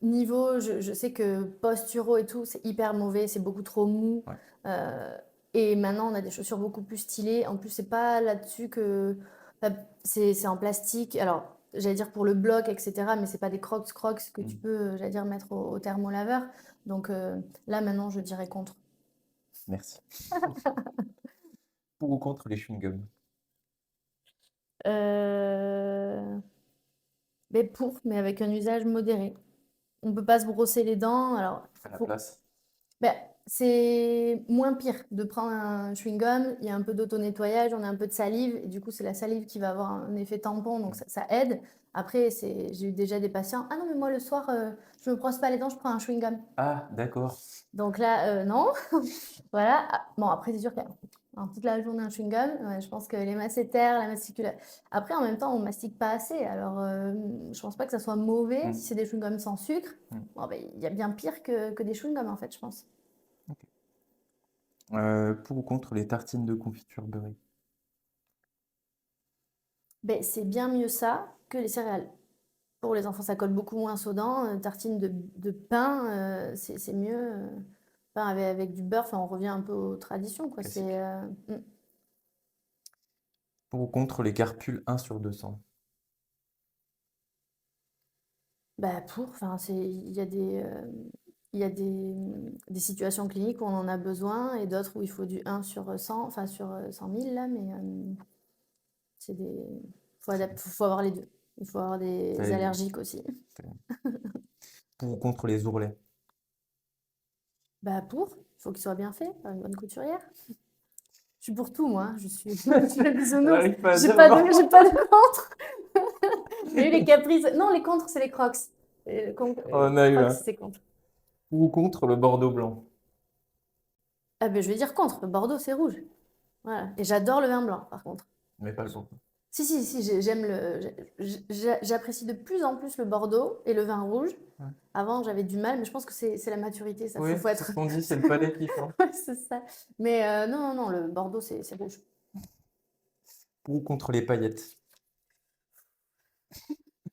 niveau, je sais que post-uro et tout, c'est hyper mauvais, c'est beaucoup trop mou. Ouais. Euh, et maintenant, on a des chaussures beaucoup plus stylées. En plus, c'est pas là-dessus que. Enfin, c'est en plastique. Alors, j'allais dire pour le bloc, etc. Mais c'est pas des crocs que tu peux, j'allais dire, mettre au thermolaveur. Donc là, maintenant, je dirais contre. Merci. Pour ou contre les chewing-gums? Euh, mais avec un usage modéré. On peut pas se brosser les dents. Alors, À la faut, place. ben, c'est moins pire de prendre un chewing-gum, il y a un peu d'auto-nettoyage, on a un peu de salive et du coup, c'est la salive qui va avoir un effet tampon, donc ça aide. Après, j'ai eu déjà des patients: «Ah non, mais moi le soir, je me brosse pas les dents, je prends un chewing-gum». Ah, d'accord. Donc là, non. Voilà. Ah, bon, après, c'est sûr qu'il y a toute la journée un chewing-gum, je pense que les masséters, la masticula après, en même temps, on mastique pas assez. Alors, je pense pas que ça soit mauvais si Mm. c'est des chewing-gums sans sucre. Mm. Bon, ben, il y a bien pire que des chewing-gums, en fait, je pense. Ok. Pour ou contre les tartines de confiture beurrée? Beh, c'est bien mieux ça que les céréales. Pour les enfants, ça colle beaucoup moins aux dents. Tartine de pain, c'est mieux. Pain avec du beurre, enfin, on revient un peu aux traditions, quoi. Classique. Mm. Pour ou contre les carpules 1/200? Bah, enfin, il y a des situations cliniques où on en a besoin et d'autres où il faut du 1/100, enfin sur 100 000 là, mais c'est des, faut avoir les deux. Il faut avoir T'as des les deux. allergiques aussi. Très bien. Pour ou contre les ourlets? Bah, il faut qu'ils soient bien faits par une bonne couturière. Je suis pour tout, moi. Je suis le Elle bisounours. arrive pas à dire non. J'ai pas de contre. J'ai eu les caprices. Non, les contres, c'est les crocs. Et On a eu crocs, un. c'est contre. Pour ou contre le Bordeaux blanc? Ah ben, je vais dire contre. Le Bordeaux, c'est rouge. Voilà. Et j'adore le vin blanc, par contre. Mais pas le Bordeaux. Si, j'aime j'apprécie de plus en plus le Bordeaux et le vin rouge. Ouais. Avant, j'avais du mal, mais je pense que c'est la maturité, ça. Oui, Faut c'est être. ce qu'on dit, c'est le palais qui change. Ouais, c'est ça. Mais non, le Bordeaux, c'est rouge. Pour ou contre les paillettes?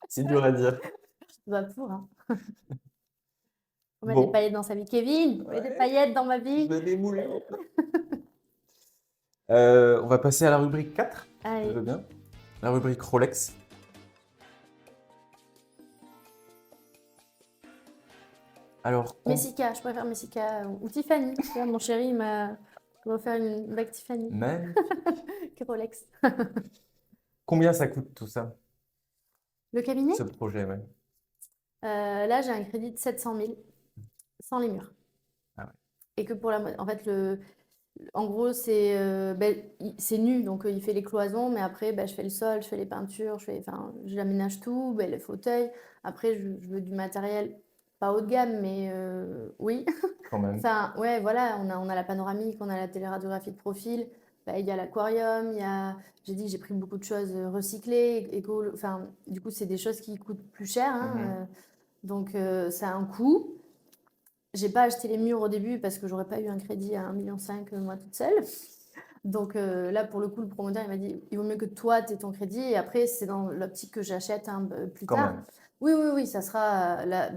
C'est dur à dire. Bah, pour, hein. Faut mettre des Bon. paillettes dans sa vie. Kevin, mets des Ouais, paillettes dans ma je vie. vais démouler. On va passer à la rubrique 4, si tu Allez. veux bien. La rubrique Rolex. Alors, Messica, je préfère Messica ou Tiffany. Tu vois, mon chéri m'a offert une bague Tiffany. magnifique. Que Rolex. Combien ça coûte tout ça, Le cabinet? ce projet, ouais. Là, j'ai un crédit de 700 000 sans les murs. Ah ouais. Et que pour en fait, en gros, c'est nu, donc il fait les cloisons, mais après, je fais le sol, je fais les peintures, enfin, j'aménage tout, les fauteuils. Après, je veux du matériel, pas haut de gamme, mais oui. Quand même. Enfin, ouais, voilà, on a la panoramique, on a la téléradiographie de profil, il y a l'aquarium, j'ai pris beaucoup de choses recyclées, enfin, du coup, c'est des choses qui coûtent plus cher, hein, Mhm. donc ça a un coût. J'ai pas acheté les murs au début parce que j'aurais pas eu un crédit à 1,5 million moi toute seule. Donc là, pour le coup, le promoteur, il m'a dit, il vaut mieux que toi, tu aies ton crédit. Et après, c'est dans l'optique que j'achète plus Quand tard. même. Oui, ça sera là.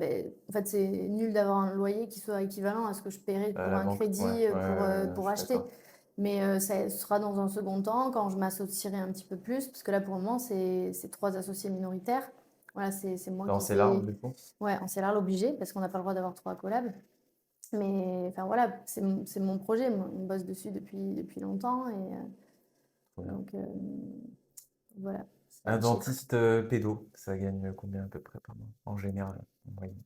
En fait, c'est nul d'avoir un loyer qui soit équivalent à ce que je paierais pour La un banque, ouais, crédit ouais, je pour suis acheter. d'accord. Mais ça sera dans un second temps, quand je m'associerai un petit peu plus. Parce que là, pour le moment, c'est 3 associés minoritaires. Voilà, c'est moi Dans qui ces fais. larmes, du coup. Ouais, en CELAR obligé, parce qu'on n'a pas le droit d'avoir 3 collabs. Mais enfin voilà, c'est mon projet. Moi, on bosse dessus depuis longtemps. Et Trop bien. donc voilà, c'est Un un chiffre. dentiste pédo, ça gagne combien à peu près par mois, en général, en moyenne,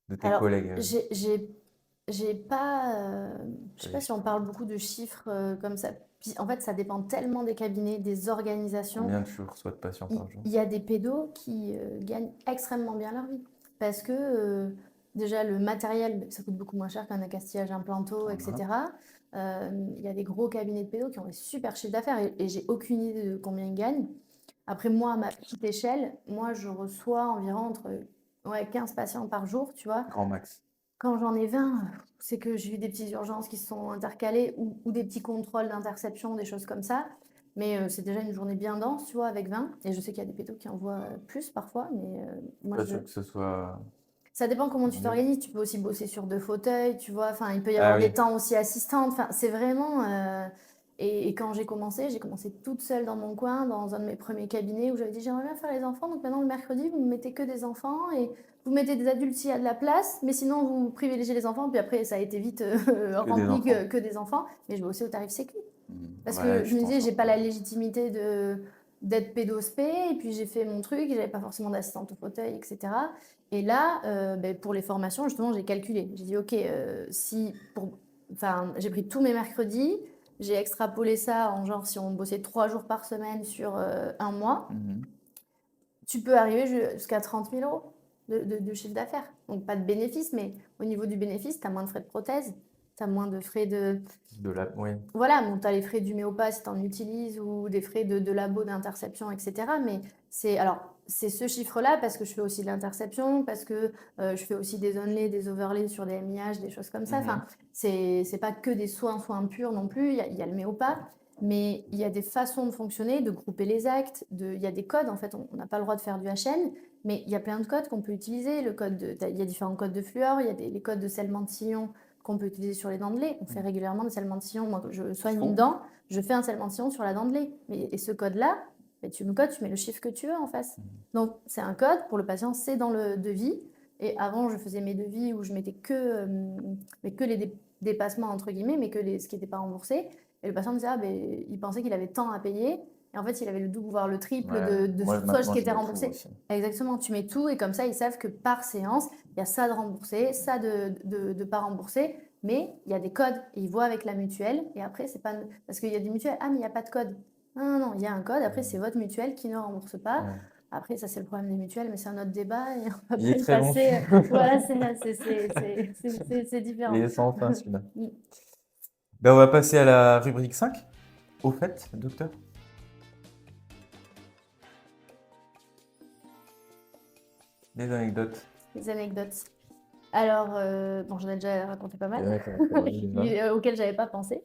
de tes Alors, collègues? j'ai pas. Je T'as sais les pas si on chiffres. parle beaucoup de chiffres comme ça. Puis, en fait, ça dépend tellement des cabinets, des organisations. Combien tu reçois de patients par jour? Il y a des pédos qui gagnent extrêmement bien leur vie. Parce que déjà, le matériel, ça coûte beaucoup moins cher qu'un accastillage implanto, Mhm. etc. Il y a des gros cabinets de pédos qui ont des super chiffres d'affaires et j'ai aucune idée de combien ils gagnent. Après, moi, à ma petite échelle, moi, je reçois environ entre 15 patients par jour, tu vois. Grand max. Quand j'en ai 20, c'est que j'ai eu des petites urgences qui se sont intercalées ou des petits contrôles d'interception, des choses comme ça. Mais c'est déjà une journée bien dense, tu vois, avec 20. Et je sais qu'il y a des pétos qui envoient plus parfois, mais moi, Toi, tu veux que ce soit ça dépend comment tu mieux? t'organises. Tu peux aussi bosser sur 2 fauteuils, tu vois. Enfin, il peut y Ah avoir oui, des temps aussi assistantes. Enfin, c'est vraiment. Et quand j'ai commencé toute seule dans mon coin, dans un de mes premiers cabinets où j'avais dit j'aimerais bien faire les enfants. Donc maintenant, le mercredi, vous ne mettez que des enfants et vous mettez des adultes s'il y a de la place. Mais sinon, vous privilégiez les enfants. Puis après, ça a été vite que des rempli enfants. que des enfants. Mais je vais aussi au tarif sécu. Parce Ouais, que je tu me t'en disais, j'ai sors pas pas. la légitimité d'être pédospé, et puis j'ai fait mon truc, et j'avais pas forcément d'assistante au fauteuil, etc. Et là, pour les formations, justement, j'ai calculé. J'ai dit, ok, si enfin, j'ai pris tous mes mercredis, j'ai extrapolé ça en genre si on bossait 3 jours par semaine sur un mois, Mhm. tu peux arriver jusqu'à 30 000 euros de chiffre d'affaires. Donc pas de bénéfice, mais au niveau du bénéfice, tu as moins de frais de prothèse, tu as moins de frais de, Oui. voilà, bon, tu as les frais d'Uméopa si tu en utilises ou des frais de labo d'interception, etc. Mais c'est ce chiffre-là parce que je fais aussi de l'interception, parce que je fais aussi des onlays, des overlays sur des MIH, des choses comme ça. Mhm. Enfin, c'est pas que des soins purs non plus. Il y a le Méopa, mais il y a des façons de fonctionner, de grouper les actes. Il y a des codes. En fait, on n'a pas le droit de faire du HN, mais il y a plein de codes qu'on peut utiliser. Il y a différents codes de fluor, il y a les codes de scellement de sillon qu'on peut utiliser sur les dents de lait. On fait régulièrement des scellements de sillon. Moi, quand je soigne une dent, je fais un scellement de sillon sur la dent de lait. Et ce code-là, tu me codes, tu mets le chiffre que tu veux en face. Donc, c'est un code. Pour le patient, c'est dans le devis. Et avant, je faisais mes devis où je mettais que les dépassements, entre guillemets, mais ce qui n'était pas remboursé. Et le patient me disait, il pensait qu'il avait tant à payer. Et en fait, il avait le double, voire le triple de Moi, soit ce maintenant, qui je était mets tout remboursé. aussi. Exactement, tu mets tout et comme ça, ils savent que par séance, il y a ça de remboursé, ça de pas remboursé, mais il y a des codes et ils voient avec la mutuelle. Et après, c'est pas. Parce qu'il y a des mutuelles, mais il n'y a pas de code. Non, non, non, il y a un code. Après, c'est votre mutuelle qui ne rembourse pas. Ouais. Après, ça, c'est le problème des mutuelles, mais c'est un autre débat et on va Il pas est y très long. passer. Voilà, c'est Il différent. est sans fin, celui-là. Mm. Ben, on va passer à la rubrique 5. Au fait, docteur, des anecdotes. Les anecdotes. Alors, bon, j'en ai déjà raconté pas mal, Ouais. auxquelles j'avais pas pensé.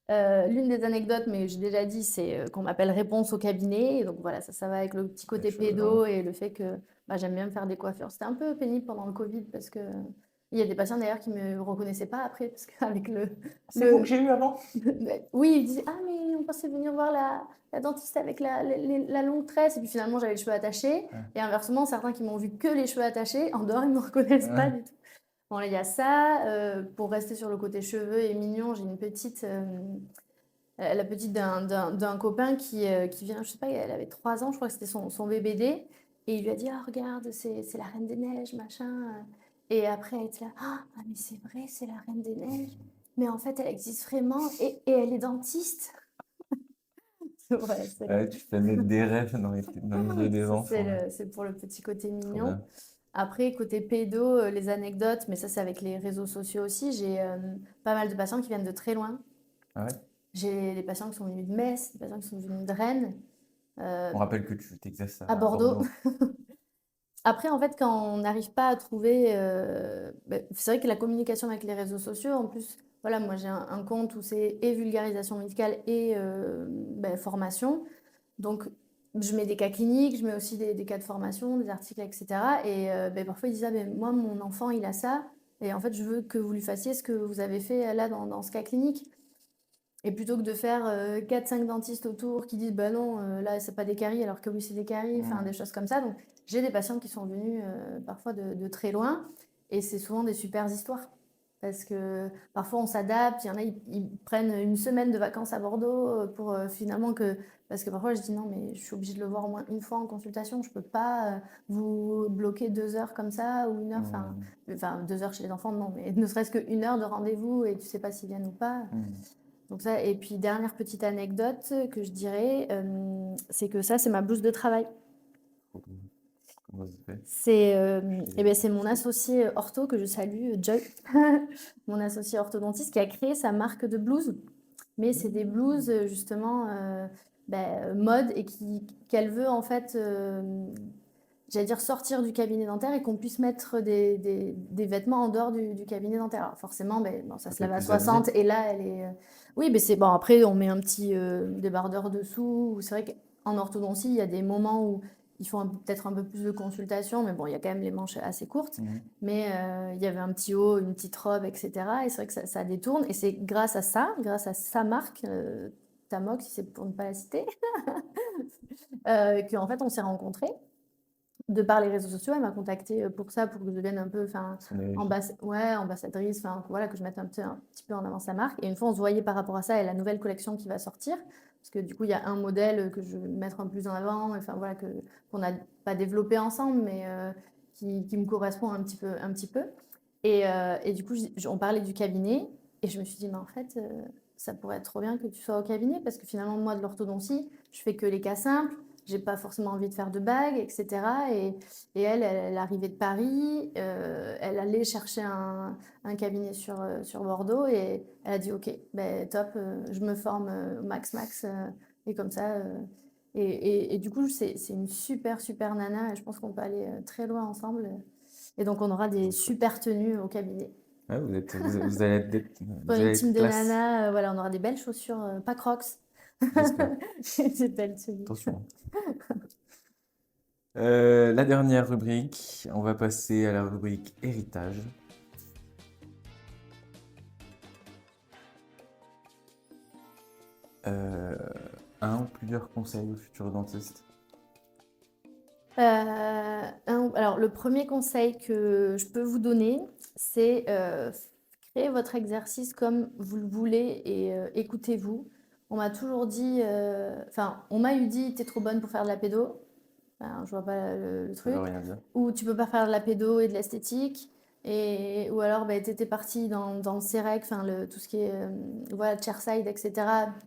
L'une des anecdotes, mais j'ai déjà dit, c'est qu'on m'appelle réponse au cabinet. Et donc voilà, ça va avec le petit côté pédo et le fait que j'aime bien me faire des coiffures. C'était un peu pénible pendant le Covid parce que il y a des patients d'ailleurs qui me reconnaissaient pas après parce qu'avec C'est vous que j'ai eu avant? oui, ils disaient ah mais on pensait venir voir la dentiste avec la longue tresse et puis finalement j'avais les cheveux attachés et inversement certains qui m'ont vu que les cheveux attachés en dehors ils me reconnaissent pas du tout. Bon, là, il y a ça. Pour rester sur le côté cheveux et mignon, j'ai une petite, la petite d'un copain qui vient, je sais pas, elle avait 3 ans, je crois que c'était son BBD. Et il lui a dit, ah, regarde, c'est la Reine des Neiges, machin. Et après, elle était là, ah, mais c'est vrai, c'est la Reine des Neiges. Mais en fait, elle existe vraiment et elle est dentiste. Ouais, Ouais, tu fais mettre des rêves dans les yeux des enfants. c'est pour le petit côté Trop mignon. bien. Après, côté pédo, les anecdotes, mais ça, c'est avec les réseaux sociaux aussi. J'ai pas mal de patients qui viennent de très loin. Ah ouais? J'ai des patients qui sont venus de Metz, des patients qui sont venus de Rennes, On rappelle que tu t'exerces à à Bordeaux. Bordeaux. Après, en fait, quand on n'arrive pas à trouver, c'est vrai que la communication avec les réseaux sociaux, en plus, voilà, moi j'ai un compte où c'est et vulgarisation médicale et formation. Donc, je mets des cas cliniques, je mets aussi des cas de formation, des articles, etc. Et parfois, ils disent, ah, ben, moi, mon enfant, il a ça. Et en fait, je veux que vous lui fassiez ce que vous avez fait là dans ce cas clinique. Et plutôt que de faire 4-5 dentistes autour qui disent, bah non, là, c'est pas des caries, alors que oui, c'est des caries, enfin, des choses comme ça. Donc, j'ai des patients qui sont venus parfois de très loin. Et c'est souvent des super histoires. Parce que parfois on s'adapte, il y en a, ils prennent une semaine de vacances à Bordeaux pour finalement que. Parce que parfois je dis non, mais je suis obligée de le voir au moins une fois en consultation, je peux pas vous bloquer 2 heures comme ça ou une heure, enfin 2 heures chez les enfants, non, mais ne serait-ce qu'une heure de rendez-vous et tu sais pas s'ils viennent ou pas. Donc ça, et puis dernière petite anecdote que je dirais, c'est que ça, c'est ma blouse de travail. Comment ça se fait? C'est mon associé ortho que je salue, Joy, mon associé orthodontiste qui a créé sa marque de blouses. Mais c'est des blouses justement mode et qu'elle veut en fait, j'allais dire sortir du cabinet dentaire et qu'on puisse mettre des vêtements en dehors du cabinet dentaire. Alors forcément, ça se lave à 60 et là elle est. Oui, mais c'est bon. Après, on met un petit débardeur dessous. C'est vrai qu'en orthodontie, il y a des moments où il faut peut-être un peu plus de consultation, mais bon, il y a quand même les manches assez courtes. Mais il y avait un petit haut, une petite robe, etc. Et c'est vrai que ça détourne. Et c'est grâce à ça, grâce à sa marque, Tamox, si c'est pour ne pas la citer, qu'en fait, on s'est rencontrés. De par les réseaux sociaux, elle m'a contactée pour ça, pour que je devienne un peu ambassadrice, voilà, que je mette un petit peu en avant sa marque. Et une fois, on se voyait par rapport à ça et la nouvelle collection qui va sortir. Parce que du coup, il y a un modèle que je vais mettre un peu plus en avant, enfin voilà, qu'on n'a pas développé ensemble, mais qui me correspond un petit peu. Et du coup, on parlait du cabinet. Et je me suis dit, mais en fait, ça pourrait être trop bien que tu sois au cabinet parce que finalement, moi, de l'orthodontie, je fais que les cas simples. J'ai pas forcément envie de faire de bagues, etc. Et elle arrivait de Paris, elle allait chercher un cabinet sur Bordeaux et elle a dit, OK, ben, top, je me forme au max, et comme ça. Et du coup, c'est une super, super nana et je pense qu'on peut aller très loin ensemble. Et donc, on aura des super tenues au cabinet. Ouais, vous allez Pour vous les allez teams être de classe, nana, voilà, on aura des belles chaussures, pas Crocs. j'espère. Des belles tenues. Attention. La dernière rubrique, on va passer à la rubrique héritage. Euh, un ou plusieurs conseils aux futurs dentistes. Alors, le premier conseil que je peux vous donner, c'est créer votre exercice comme vous le voulez et écoutez-vous. On m'a toujours dit, enfin, on m'a eu dit, t'es trop bonne pour faire de la pédo. Enfin, je vois pas le Ça veut truc. rien dire. Ou tu peux pas faire de la pédo et de l'esthétique. Ou alors, bah, tu étais parti dans le CEREC, enfin, tout ce qui est voilà, chairside, etc.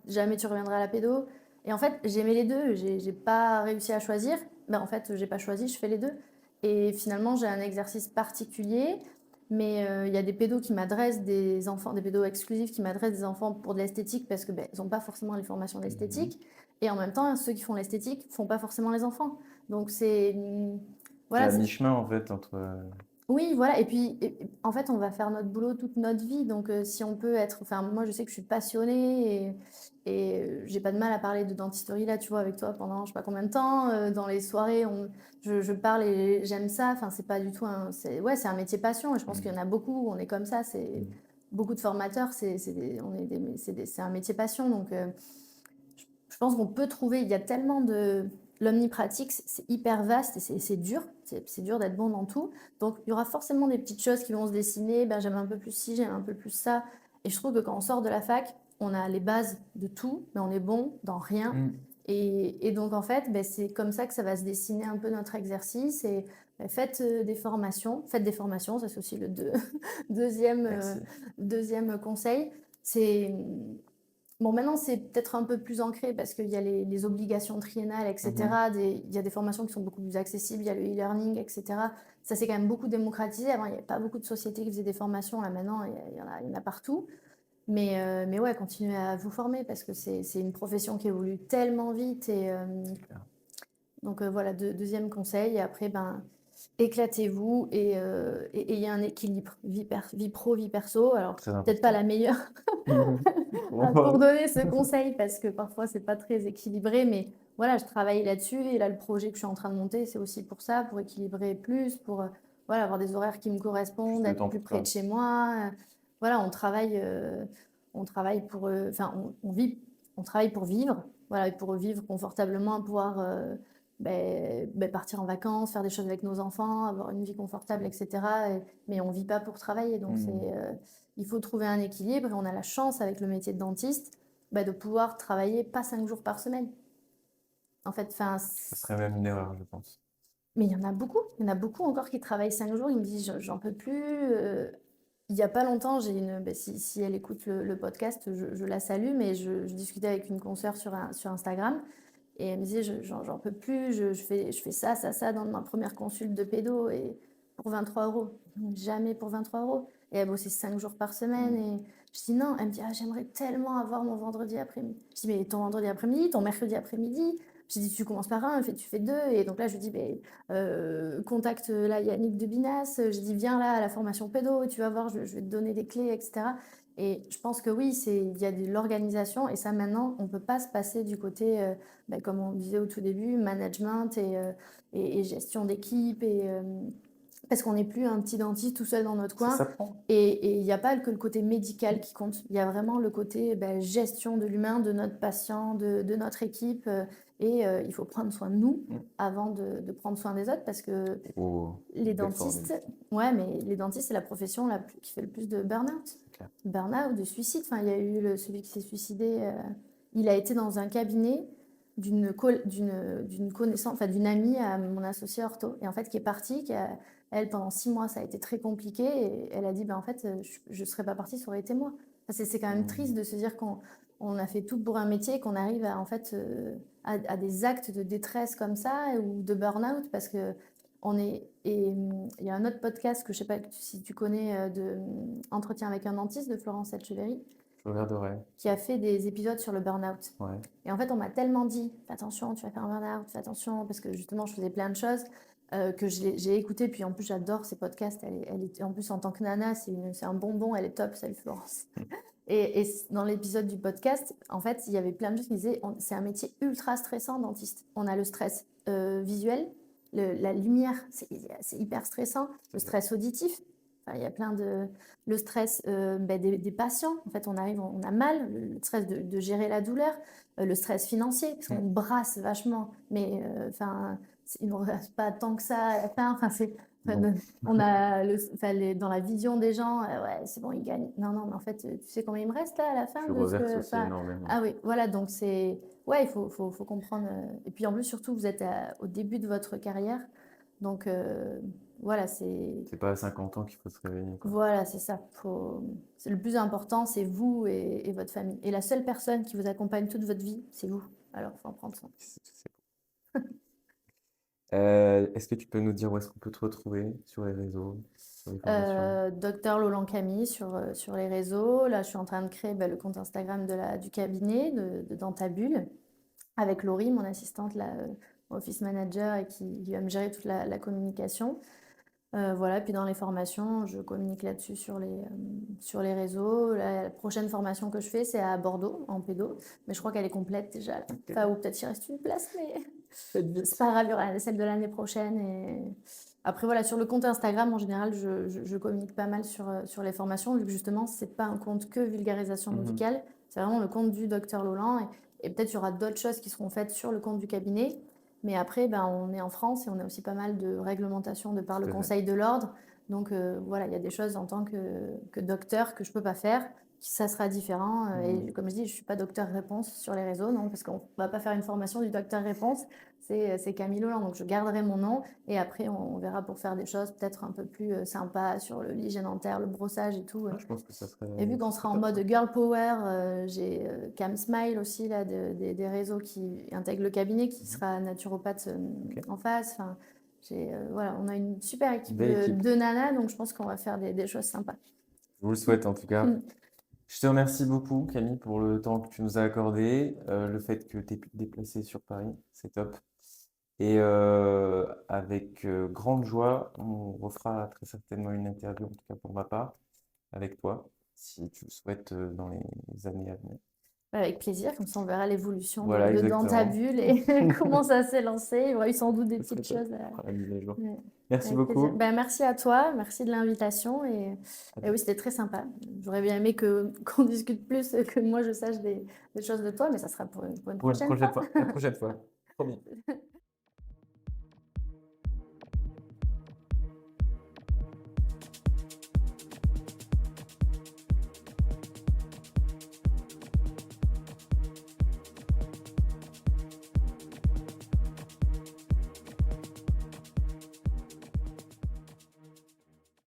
Jamais tu reviendras à la pédo. Et en fait, j'aimais les deux. J'ai pas réussi à choisir. Ben, en fait, j'ai pas choisi, je fais les deux. Et finalement, j'ai un exercice particulier. Mais il y a des pédos qui m'adressent des enfants, des pédos exclusifs qui m'adressent des enfants pour de l'esthétique parce que ben, ils n'ont pas forcément les formations Mhm. d'esthétique. Et en même temps, ceux qui font l'esthétique font pas forcément les enfants. Donc c'est C'est voilà, à mi-chemin en fait entre. oui, voilà. Et puis en fait, on va faire notre boulot toute notre vie. Donc si on peut être, enfin moi, je sais que je suis passionnée et j'ai pas de mal à parler de dentisterie là, tu vois, avec toi pendant je sais pas combien de temps. Dans les soirées, je parle et j'aime ça. Enfin, c'est pas du tout ouais, c'est un métier passion. Et je pense qu'il y en a beaucoup. On est comme ça. C'est Mhm. beaucoup de formateurs. C'est un métier passion. Donc je pense qu'on peut trouver, il y a tellement de... L'omnipratique, c'est hyper vaste et c'est dur. C'est dur d'être bon dans tout. Donc, il y aura forcément des petites choses qui vont se dessiner. Ben, j'aime un peu plus ci, j'aime un peu plus ça. Et je trouve que quand on sort de la fac, on a les bases de tout, mais on est bon dans rien. Mhm. Et donc, en fait, ben, c'est comme ça que ça va se dessiner un peu notre exercice. Et ben, faites des formations. Faites des formations, ça c'est aussi le deuxième, Merci. deuxième conseil. C'est bon, maintenant, c'est peut-être un peu plus ancré parce qu'il y a les obligations triennales, Mhm. etc. Il y a des formations qui sont beaucoup plus accessibles, il y a le e-learning, etc. Ça s'est quand même beaucoup démocratisé. Avant, il n'y avait pas beaucoup de sociétés qui faisaient des formations. Là, maintenant, il y en a partout. Mais ouais, continuez à vous former parce que c'est une profession qui évolue tellement vite. C'est clair. Donc voilà, deuxième conseil. Et après, ben, éclatez-vous et ayez un équilibre vie pro, vie perso. Alors, Très peut-être pas important. la meilleure Mhm. pour Bon. donner ce conseil parce que parfois c'est pas très équilibré, mais voilà, je travaille là-dessus et là le projet que je suis en train de monter, c'est aussi pour ça, pour équilibrer plus, pour voilà, avoir des horaires qui me Plus correspondent, de être temps plus pour près toi. de chez moi. Voilà, on travaille pour, enfin, on vit, on travaille pour vivre, voilà, et pour vivre confortablement, pouvoir partir en vacances, faire des choses avec nos enfants, avoir une vie confortable, etc. Mais on vit pas pour travailler, donc Mhm. il faut trouver un équilibre et on a la chance avec le métier de dentiste de pouvoir travailler pas 5 jours par semaine. En fait, enfin, Ça serait même une erreur, je pense. mais il y en a beaucoup encore qui travaillent 5 jours. Ils me disent, j'en peux plus. Il y a pas longtemps, si elle écoute le podcast, je la salue, mais je discutais avec une consoeur sur Instagram et elle me disait, j'en peux plus, je fais ça dans ma première consulte de pédo et pour 23 euros. Jamais pour 23 euros. Et elle bossait 5 jours par semaine. Mhm. Et je dis non. Elle me dit, ah, j'aimerais tellement avoir mon vendredi après-midi. Je dis, mais ton vendredi après-midi, ton mercredi après-midi. Je dis, tu commences par un, tu fais deux. Et donc là, je lui dis, mais, contacte là Yannick de Binas. Je dis, viens là à la formation pédo, tu vas voir, je vais te donner des clés, etc. Et je pense que oui, il y a de l'organisation. Et ça, maintenant, on ne peut pas se passer du côté comme on disait au tout début, management et gestion d'équipe. Parce qu'on n'est plus un petit dentiste tout seul dans notre Ça coin. s'apprend. Et il n'y a pas que le côté médical qui compte. Il y a vraiment le côté gestion de l'humain, de notre patient, de notre équipe. Il faut prendre soin de nous Mhm. avant de prendre soin des autres parce que Oh, les belle formule. dentistes, ouais, mais les dentistes, c'est la profession qui fait le plus de burn-out. C'est clair. Burn-out, de suicide. Enfin, il y a eu celui qui s'est suicidé. Il a été dans un cabinet d'une connaissance, enfin d'une amie à mon associé ortho, et en fait qui est partie, elle pendant 6 mois ça a été très compliqué, et elle a dit ben en fait je serais pas partie, ça aurait été moi. C'est quand même triste Mmh. de se dire qu'on a fait tout pour un métier et qu'on arrive à, en fait, à des actes de détresse comme ça ou de burn-out parce que il y a un autre podcast que je sais pas si tu connais Entretien avec un dentiste de Florence Etcheverry Je regarderai. qui a fait des épisodes sur le burn-out. Ouais. Et en fait, on m'a tellement dit, fais attention, tu vas faire un burn-out, fais attention, parce que justement, je faisais plein de choses que j'ai écouté. Puis en plus, j'adore ces podcasts. En plus, en tant que nana, c'est un bonbon, elle est top, salut Florence. Et dans l'épisode du podcast, en fait, il y avait plein de choses qui disaient, c'est un métier ultra stressant, dentiste. On a le stress visuel, la lumière, c'est hyper stressant, le stress auditif. Enfin, il y a plein de... Le stress des patients, en fait, on arrive, on a mal, le stress de gérer la douleur, le stress financier, parce qu'on brasse vachement, mais enfin, il ne reste pas tant que ça à la fin. Enfin, Non, on a dans la vision des gens, ouais, c'est bon, ils gagnent. Non, non, mais en fait, tu sais combien il me reste là à la fin tu de ce reverses que. aussi Enfin, énormément. ah oui, voilà, donc c'est. Ouais, faut comprendre. Et puis en plus, surtout, vous êtes au début de votre carrière. Donc voilà, c'est. C'est pas à 50 ans qu'il faut se réveiller, quoi. Voilà, c'est ça. Le plus important, c'est vous et votre famille. Et la seule personne qui vous accompagne toute votre vie, c'est vous. Alors, il faut en prendre soin. C'est est-ce que tu peux nous dire où est-ce qu'on peut te retrouver sur les réseaux, sur les formations? Docteur Lolan Camille sur les réseaux. Là, je suis en train de créer le compte Instagram du cabinet de Dentabule avec Laurie, mon assistante, office manager, et qui va me gérer toute la communication. Voilà, puis dans les formations, je communique là-dessus sur les réseaux. La prochaine formation que je fais, c'est à Bordeaux, en pédo, mais je crois qu'elle est complète déjà. Là. Ok. Enfin, ou peut-être il reste une place, mais Faites vite. c'est pas grave, il y aura celle de l'année prochaine. Et après, voilà, sur le compte Instagram, en général, je communique pas mal sur les formations, vu que justement, c'est pas un compte que vulgarisation Mhm. médicale, c'est vraiment le compte du docteur Lolan. Et peut-être il y aura d'autres choses qui seront faites sur le compte du cabinet. Mais après, ben, on est en France et on a aussi pas mal de réglementations de par le Tout à fait. Conseil de l'Ordre. Donc voilà, il y a des choses en tant que docteur que je peux pas faire. Ça sera différent. Et comme je dis, je suis pas docteur réponse sur les réseaux, non, parce qu'on va pas faire une formation du docteur réponse. C'est Camille Lolan. Donc je garderai mon nom et après on verra pour faire des choses peut-être un peu plus sympas sur l'hygiène dentaire, le brossage et tout. Ah, je pense que ça serait, Et vu qu'on ça sera serait en top, mode ça. girl power, j'ai Cam Smile aussi là, des réseaux qui intègrent le cabinet, qui sera naturopathe Ok. en face. Enfin, voilà, on a une super équipe Belle équipe. de nanas, donc je pense qu'on va faire des choses sympas. Je vous le souhaite en tout cas. Mm. Je te remercie beaucoup, Camille, pour le temps que tu nous as accordé, le fait que tu aies pu te déplacer sur Paris, c'est top. Et avec grande joie, on refera très certainement une interview, en tout cas pour ma part, avec toi, si tu le souhaites dans les années à venir. Avec plaisir, comme ça on verra l'évolution Voilà, de exactement. Dentabule et comment ça s'est lancé. Il y aura eu sans doute des Ce serait petites top. choses. On fera la mise à jour. Ouais, Merci avec plaisir. beaucoup. Ben, merci à toi, merci de l'invitation et oui, c'était très sympa. J'aurais bien aimé qu'on discute plus, que moi je sache des choses de toi, mais ça sera pour une Pour une prochaine prochaine fois. fois. La prochaine fois. Promis.